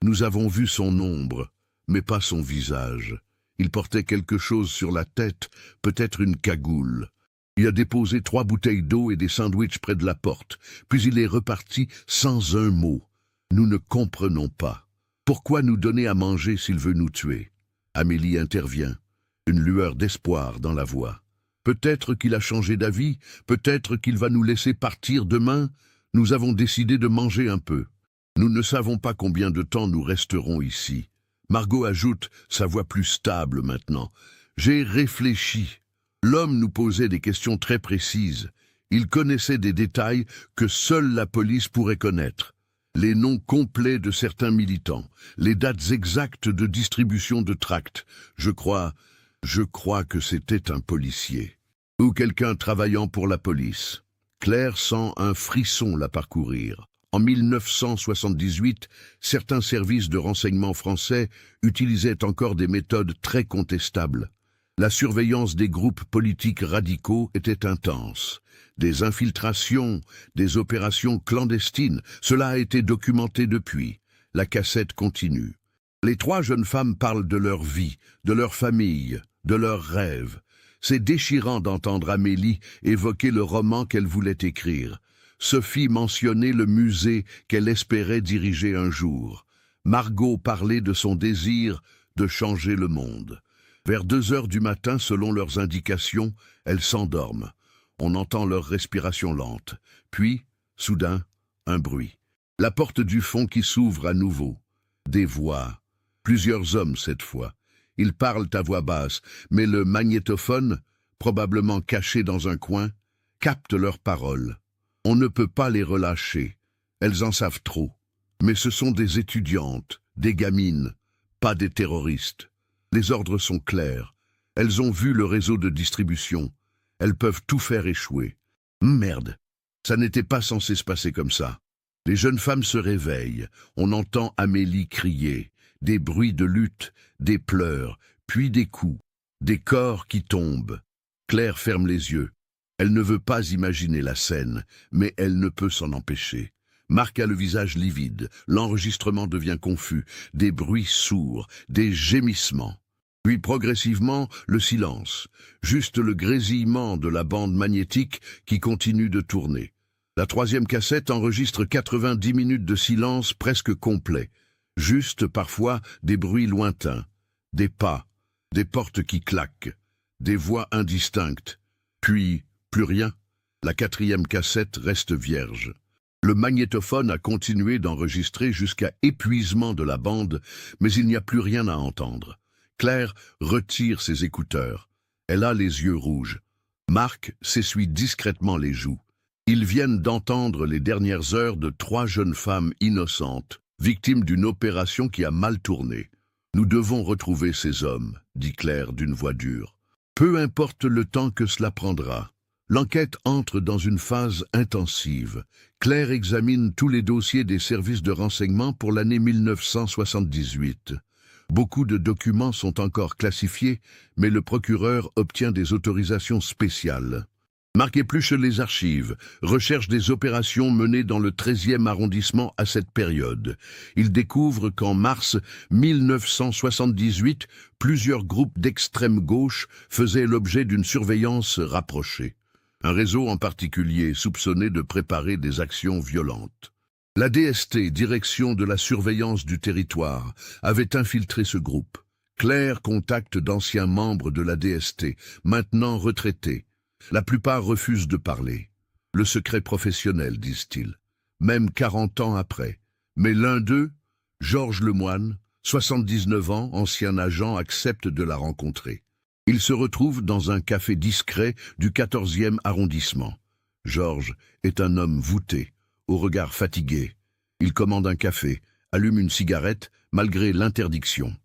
Nous avons vu son ombre, mais pas son visage. Il portait quelque chose sur la tête, peut-être une cagoule. Il a déposé 3 bouteilles d'eau et des sandwichs près de la porte, puis il est reparti sans un mot. Nous ne comprenons pas. Pourquoi nous donner à manger s'il veut nous tuer? Amélie intervient, une lueur d'espoir dans la voix. Peut-être qu'il a changé d'avis, peut-être qu'il va nous laisser partir demain. Nous avons décidé de manger un peu. Nous ne savons pas combien de temps nous resterons ici. Margot ajoute, sa voix plus stable maintenant. J'ai réfléchi. L'homme nous posait des questions très précises. Il connaissait des détails que seule la police pourrait connaître. Les noms complets de certains militants, les dates exactes de distribution de tracts. Je crois que c'était un policier. Ou quelqu'un travaillant pour la police. Claire sent un frisson la parcourir. En 1978, certains services de renseignement français utilisaient encore des méthodes très contestables. La surveillance des groupes politiques radicaux était intense. Des infiltrations, des opérations clandestines, cela a été documenté depuis. La cassette continue. Les 3 jeunes femmes parlent de leur vie, de leur famille, de leurs rêves. C'est déchirant d'entendre Amélie évoquer le roman qu'elle voulait écrire. Sophie mentionnait le musée qu'elle espérait diriger un jour. Margot parlait de son désir de changer le monde. Vers 2 heures du matin, selon leurs indications, elles s'endorment. On entend leur respiration lente. Puis, soudain, un bruit. La porte du fond qui s'ouvre à nouveau. Des voix. Plusieurs hommes cette fois. Ils parlent à voix basse, mais le magnétophone, probablement caché dans un coin, capte leurs paroles. On ne peut pas les relâcher. Elles en savent trop. Mais ce sont des étudiantes, des gamines, pas des terroristes. Les ordres sont clairs. Elles ont vu le réseau de distribution. Elles peuvent tout faire échouer. Merde, ça n'était pas censé se passer comme ça. Les jeunes femmes se réveillent. On entend Amélie crier. Des bruits de lutte, des pleurs, puis des coups. Des corps qui tombent. Claire ferme les yeux. Elle ne veut pas imaginer la scène, mais elle ne peut s'en empêcher. Marc a le visage livide. L'enregistrement devient confus. Des bruits sourds, des gémissements. Puis progressivement, le silence, juste le grésillement de la bande magnétique qui continue de tourner. La 3e cassette enregistre 90 minutes de silence presque complet, juste parfois des bruits lointains, des pas, des portes qui claquent, des voix indistinctes, puis plus rien. La 4e cassette reste vierge. Le magnétophone a continué d'enregistrer jusqu'à épuisement de la bande, mais il n'y a plus rien à entendre. Claire retire ses écouteurs. Elle a les yeux rouges. Marc s'essuie discrètement les joues. Ils viennent d'entendre les dernières heures de 3 jeunes femmes innocentes, victimes d'une opération qui a mal tourné. Nous devons retrouver ces hommes, dit Claire d'une voix dure. Peu importe le temps que cela prendra. L'enquête entre dans une phase intensive. Claire examine tous les dossiers des services de renseignement pour l'année 1978. Beaucoup de documents sont encore classifiés, mais le procureur obtient des autorisations spéciales. Marc épluche les archives, recherche des opérations menées dans le 13e arrondissement à cette période. Il découvre qu'en mars 1978, plusieurs groupes d'extrême gauche faisaient l'objet d'une surveillance rapprochée. Un réseau en particulier soupçonné de préparer des actions violentes. La DST, Direction de la surveillance du territoire, avait infiltré ce groupe. Claire contacte d'anciens membres de la DST, maintenant retraités. La plupart refusent de parler. Le secret professionnel, disent-ils. Même 40 ans après. Mais l'un d'eux, Georges Lemoine, 79 ans, ancien agent, accepte de la rencontrer. Il se retrouve dans un café discret du 14e arrondissement. Georges est un homme voûté, au regard fatigué. Il commande un café, allume une cigarette, malgré l'interdiction.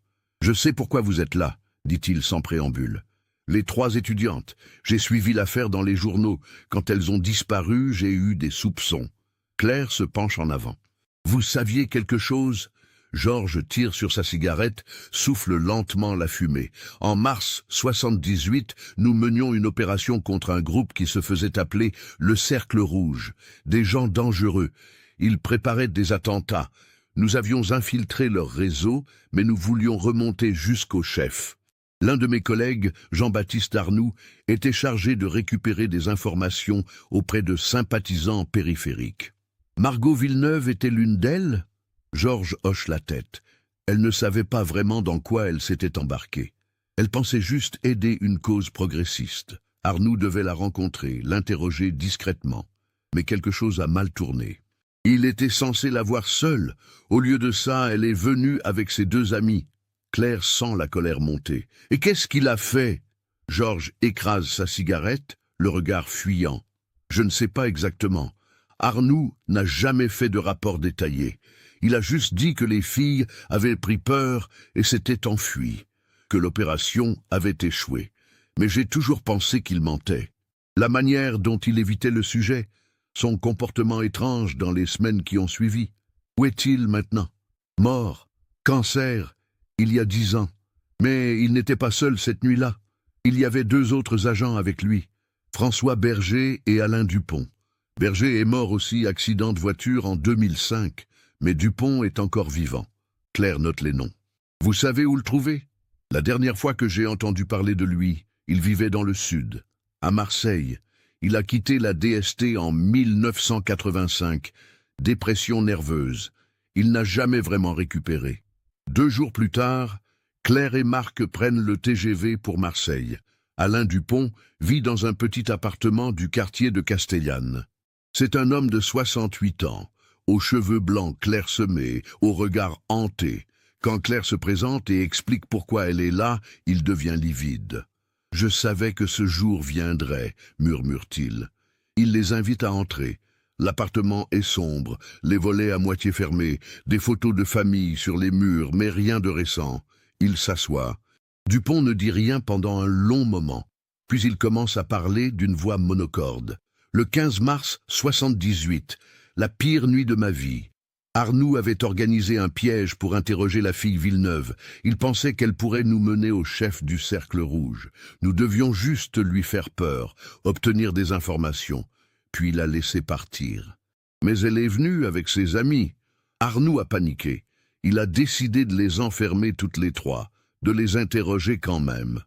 Je sais pourquoi vous êtes là, dit-il sans préambule. Les 3 étudiantes, j'ai suivi l'affaire dans les journaux. Quand elles ont disparu, j'ai eu des soupçons. Claire se penche en avant. Vous saviez quelque chose? Georges tire sur sa cigarette, souffle lentement la fumée. En mars 78, nous menions une opération contre un groupe qui se faisait appeler le Cercle Rouge. Des gens dangereux. Ils préparaient des attentats. Nous avions infiltré leur réseau, mais nous voulions remonter jusqu'au chef. L'un de mes collègues, Jean-Baptiste Arnoux, était chargé de récupérer des informations auprès de sympathisants périphériques. Margot Villeneuve était l'une d'elles? Georges hoche la tête. Elle ne savait pas vraiment dans quoi elle s'était embarquée. Elle pensait juste aider une cause progressiste. Arnoux devait la rencontrer, l'interroger discrètement. Mais quelque chose a mal tourné. Il était censé la voir seule. Au lieu de ça, elle est venue avec ses 2 amis. Claire sent la colère monter. Et qu'est-ce qu'il a fait? Georges écrase sa cigarette, le regard fuyant. Je ne sais pas exactement. Arnoux n'a jamais fait de rapport détaillé. Il a juste dit que les filles avaient pris peur et s'étaient enfuies, que l'opération avait échoué. Mais j'ai toujours pensé qu'il mentait. La manière dont il évitait le sujet, son comportement étrange dans les semaines qui ont suivi. Où est-il maintenant? Mort, cancer, il y a 10 ans. Mais il n'était pas seul cette nuit-là. Il y avait 2 autres agents avec lui, François Berger et Alain Dupont. Berger est mort aussi, accident de voiture en 2005. Mais Dupont est encore vivant. Claire note les noms. Vous savez où le trouver? La dernière fois que j'ai entendu parler de lui, il vivait dans le sud, à Marseille. Il a quitté la DST en 1985. Dépression nerveuse. Il n'a jamais vraiment récupéré. 2 jours plus tard, Claire et Marc prennent le TGV pour Marseille. Alain Dupont vit dans un petit appartement du quartier de Castellane. C'est un homme de 68 ans. Aux cheveux blancs clairsemés, au regard hanté. Quand Claire se présente et explique pourquoi elle est là, il devient livide. « Je savais que ce jour viendrait », murmure-t-il. Il les invite à entrer. L'appartement est sombre, les volets à moitié fermés, des photos de famille sur les murs, mais rien de récent. Il s'assoit. Dupont ne dit rien pendant un long moment. Puis il commence à parler d'une voix monocorde. Le 15 mars 78, la pire nuit de ma vie. Arnoux avait organisé un piège pour interroger la fille Villeneuve. Il pensait qu'elle pourrait nous mener au chef du Cercle Rouge. Nous devions juste lui faire peur, obtenir des informations, puis la laisser partir. Mais elle est venue avec ses amis. Arnoux a paniqué. Il a décidé de les enfermer toutes les 3, de les interroger quand même.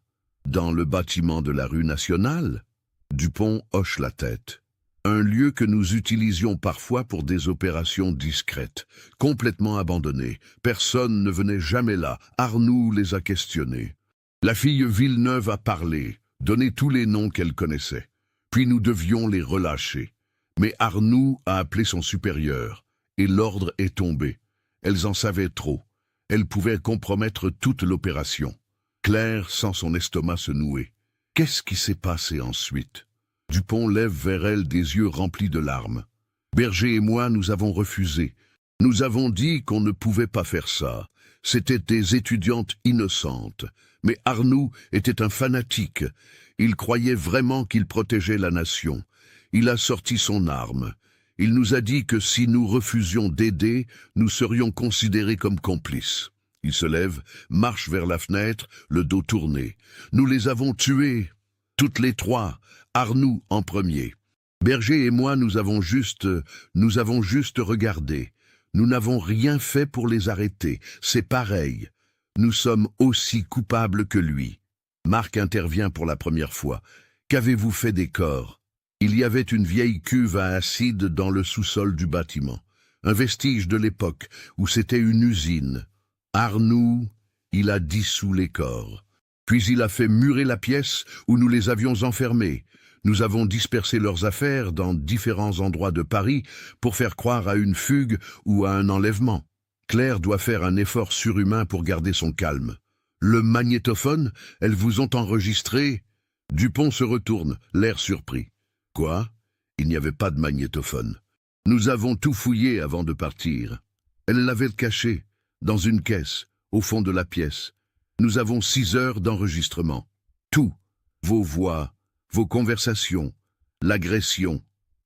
Dans le bâtiment de la rue Nationale? Dupont hoche la tête. Un lieu que nous utilisions parfois pour des opérations discrètes, complètement abandonné. Personne ne venait jamais là. Arnoux les a questionnés. La fille Villeneuve a parlé, donné tous les noms qu'elle connaissait. Puis nous devions les relâcher. Mais Arnoux a appelé son supérieur, et l'ordre est tombé. Elles en savaient trop. Elles pouvaient compromettre toute l'opération. Claire sent son estomac se nouer. Qu'est-ce qui s'est passé ensuite? Dupont lève vers elle des yeux remplis de larmes. Berger et moi, nous avons refusé. Nous avons dit qu'on ne pouvait pas faire ça. C'étaient des étudiantes innocentes. Mais Arnoux était un fanatique. Il croyait vraiment qu'il protégeait la nation. Il a sorti son arme. Il nous a dit que si nous refusions d'aider, nous serions considérés comme complices. Il se lève, marche vers la fenêtre, le dos tourné. Nous les avons tués, toutes les 3. Arnoux en premier. Berger et moi, nous avons juste regardé. Nous n'avons rien fait pour les arrêter. C'est pareil. Nous sommes aussi coupables que lui. Marc intervient pour la première fois. Qu'avez-vous fait des corps? Il y avait une vieille cuve à acide dans le sous-sol du bâtiment. Un vestige de l'époque où c'était une usine. Arnoux, il a dissous les corps. Puis il a fait murer la pièce où nous les avions enfermés. Nous avons dispersé leurs affaires dans différents endroits de Paris pour faire croire à une fugue ou à un enlèvement. Claire doit faire un effort surhumain pour garder son calme. Le magnétophone, elles vous ont enregistré? Dupont se retourne, l'air surpris. Quoi? Il n'y avait pas de magnétophone. Nous avons tout fouillé avant de partir. Elle l'avait caché, dans une caisse, au fond de la pièce. Nous avons 6 heures d'enregistrement. Tout. Vos voix, vos conversations, l'agression.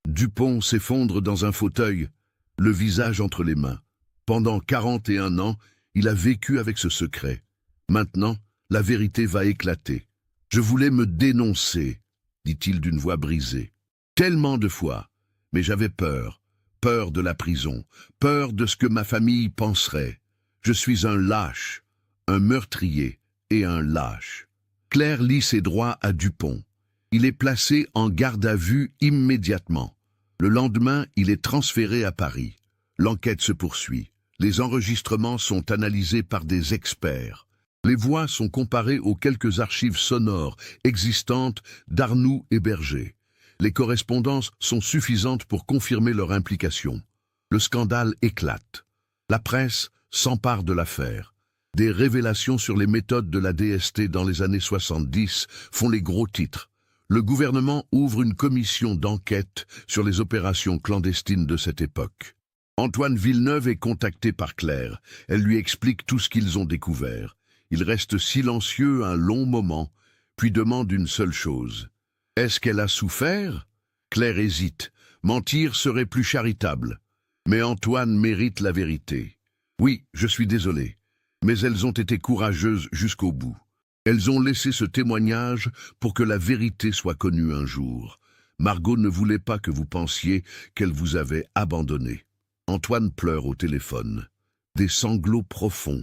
Dupont s'effondre dans un fauteuil, le visage entre les mains. Pendant 41 ans, il a vécu avec ce secret. Maintenant, la vérité va éclater. Je voulais me dénoncer, dit-il d'une voix brisée. Tellement de fois, mais j'avais peur. Peur de la prison, peur de ce que ma famille penserait. Je suis un lâche, un meurtrier et un lâche. Claire lit ses droits à Dupont. Il est placé en garde à vue immédiatement. Le lendemain, il est transféré à Paris. L'enquête se poursuit. Les enregistrements sont analysés par des experts. Les voix sont comparées aux quelques archives sonores existantes d'Arnoux et Berger. Les correspondances sont suffisantes pour confirmer leur implication. Le scandale éclate. La presse s'empare de l'affaire. Des révélations sur les méthodes de la DST dans les années 70 font les gros titres. Le gouvernement ouvre une commission d'enquête sur les opérations clandestines de cette époque. Antoine Villeneuve est contacté par Claire. Elle lui explique tout ce qu'ils ont découvert. Il reste silencieux un long moment, puis demande une seule chose. Est-ce qu'elle a souffert? Claire hésite. Mentir serait plus charitable. Mais Antoine mérite la vérité. Oui, je suis désolé, mais elles ont été courageuses jusqu'au bout. Elles ont laissé ce témoignage pour que la vérité soit connue un jour. Margot ne voulait pas que vous pensiez qu'elle vous avait abandonné. Antoine pleure au téléphone. Des sanglots profonds.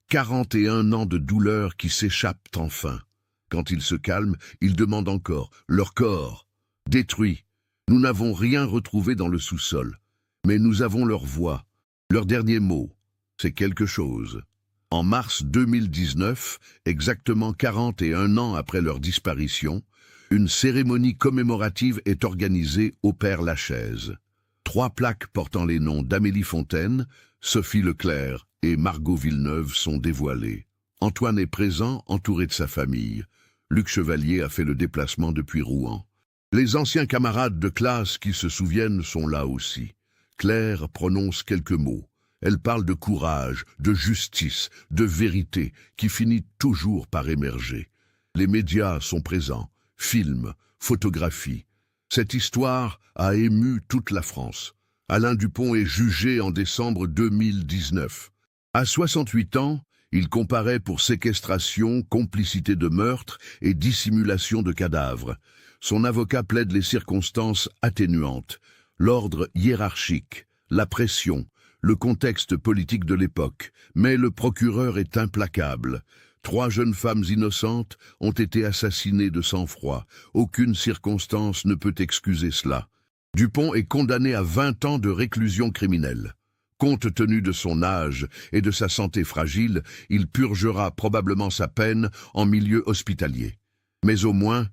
41 ans de douleur qui s'échappent enfin. Quand il se calme, il demande encore « Leur corps, détruit. Nous n'avons rien retrouvé dans le sous-sol. Mais nous avons leur voix. Leur dernier mot, c'est quelque chose. » En mars 2019, exactement 41 ans après leur disparition, une cérémonie commémorative est organisée au Père-Lachaise. 3 plaques portant les noms d'Amélie Fontaine, Sophie Leclerc et Margot Villeneuve sont dévoilées. Antoine est présent, entouré de sa famille. Luc Chevalier a fait le déplacement depuis Rouen. Les anciens camarades de classe qui se souviennent sont là aussi. Claire prononce quelques mots. Elle parle de courage, de justice, de vérité, qui finit toujours par émerger. Les médias sont présents, films, photographies. Cette histoire a ému toute la France. Alain Dupont est jugé en décembre 2019. À 68 ans, il comparaît pour séquestration, complicité de meurtre et dissimulation de cadavres. Son avocat plaide les circonstances atténuantes, l'ordre hiérarchique, la pression, le contexte politique de l'époque. Mais le procureur est implacable. 3 jeunes femmes innocentes ont été assassinées de sang-froid. Aucune circonstance ne peut excuser cela. Dupont est condamné à 20 ans de réclusion criminelle. Compte tenu de son âge et de sa santé fragile, il purgera probablement sa peine en milieu hospitalier. Mais au moins,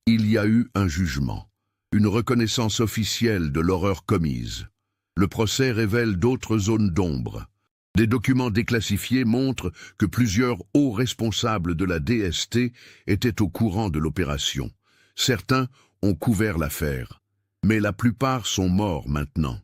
il y a eu un jugement, une reconnaissance officielle de l'horreur commise. Le procès révèle d'autres zones d'ombre. Des documents déclassifiés montrent que plusieurs hauts responsables de la DST étaient au courant de l'opération. Certains ont couvert l'affaire, mais la plupart sont morts maintenant.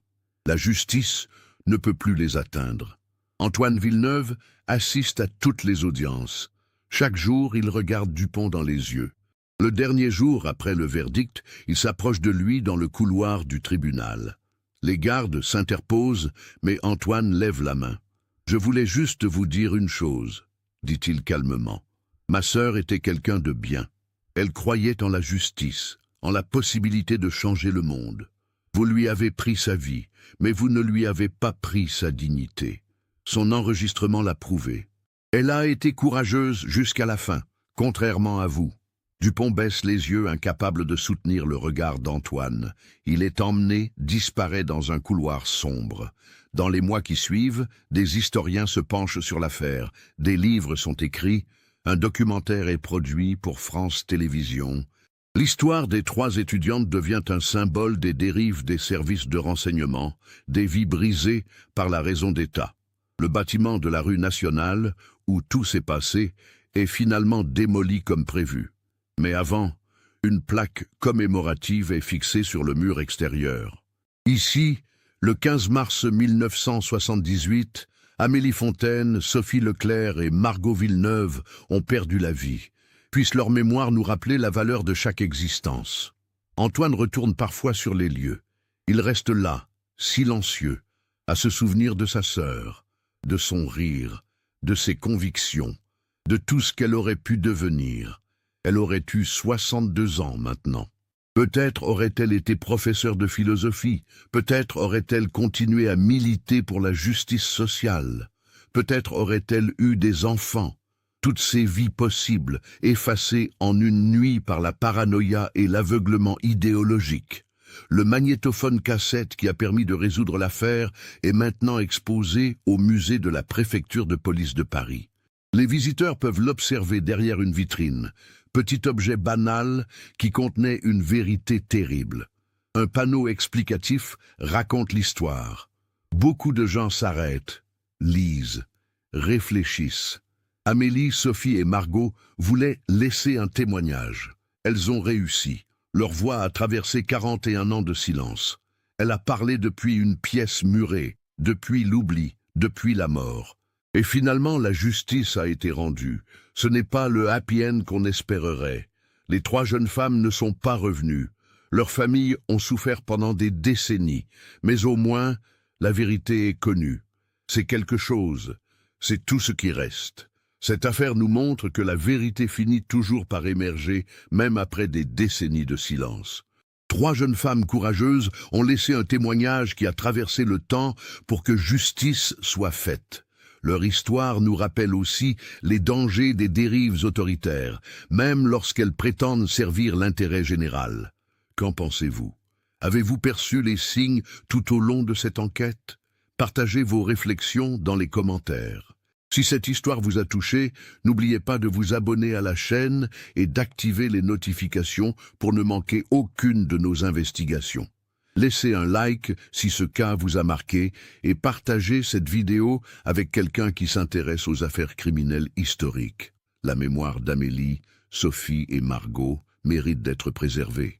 La justice ne peut plus les atteindre. Antoine Villeneuve assiste à toutes les audiences. Chaque jour, il regarde Dupont dans les yeux. Le dernier jour après le verdict, il s'approche de lui dans le couloir du tribunal. Les gardes s'interposent, mais Antoine lève la main. « Je voulais juste vous dire une chose, » dit-il calmement. « Ma sœur était quelqu'un de bien. Elle croyait en la justice, en la possibilité de changer le monde. Vous lui avez pris sa vie, mais vous ne lui avez pas pris sa dignité. Son enregistrement l'a prouvé. Elle a été courageuse jusqu'à la fin, contrairement à vous. » Dupont baisse les yeux, incapable de soutenir le regard d'Antoine. Il est emmené, disparaît dans un couloir sombre. Dans les mois qui suivent, des historiens se penchent sur l'affaire. Des livres sont écrits, un documentaire est produit pour France Télévisions. L'histoire des 3 étudiantes devient un symbole des dérives des services de renseignement, des vies brisées par la raison d'État. Le bâtiment de la rue Nationale, où tout s'est passé, est finalement démoli comme prévu. Mais avant, une plaque commémorative est fixée sur le mur extérieur. Ici, le 15 mars 1978, Amélie Fontaine, Sophie Leclerc et Margot Villeneuve ont perdu la vie. Puisse leur mémoire nous rappeler la valeur de chaque existence. Antoine retourne parfois sur les lieux. Il reste là, silencieux, à se souvenir de sa sœur, de son rire, de ses convictions, de tout ce qu'elle aurait pu devenir. Elle aurait eu 62 ans maintenant. Peut-être aurait-elle été professeure de philosophie, peut-être aurait-elle continué à militer pour la justice sociale, peut-être aurait-elle eu des enfants. Toutes ces vies possibles, effacées en une nuit par la paranoïa et l'aveuglement idéologique. Le magnétophone cassette qui a permis de résoudre l'affaire est maintenant exposé au musée de la préfecture de police de Paris. Les visiteurs peuvent l'observer derrière une vitrine, petit objet banal qui contenait une vérité terrible. Un panneau explicatif raconte l'histoire. Beaucoup de gens s'arrêtent, lisent, réfléchissent. Amélie, Sophie et Margot voulaient laisser un témoignage. Elles ont réussi. Leur voix a traversé 41 ans de silence. Elle a parlé depuis une pièce murée, depuis l'oubli, depuis la mort. Et finalement, la justice a été rendue. Ce n'est pas le happy end qu'on espérerait. Les 3 jeunes femmes ne sont pas revenues. Leurs familles ont souffert pendant des décennies. Mais au moins, la vérité est connue. C'est quelque chose. C'est tout ce qui reste. Cette affaire nous montre que la vérité finit toujours par émerger, même après des décennies de silence. 3 jeunes femmes courageuses ont laissé un témoignage qui a traversé le temps pour que justice soit faite. Leur histoire nous rappelle aussi les dangers des dérives autoritaires, même lorsqu'elles prétendent servir l'intérêt général. Qu'en pensez-vous? Avez-vous perçu les signes tout au long de cette enquête? Partagez vos réflexions dans les commentaires. Si cette histoire vous a touché, n'oubliez pas de vous abonner à la chaîne et d'activer les notifications pour ne manquer aucune de nos investigations. Laissez un like si ce cas vous a marqué et partagez cette vidéo avec quelqu'un qui s'intéresse aux affaires criminelles historiques. La mémoire d'Amélie, Sophie et Margot mérite d'être préservée.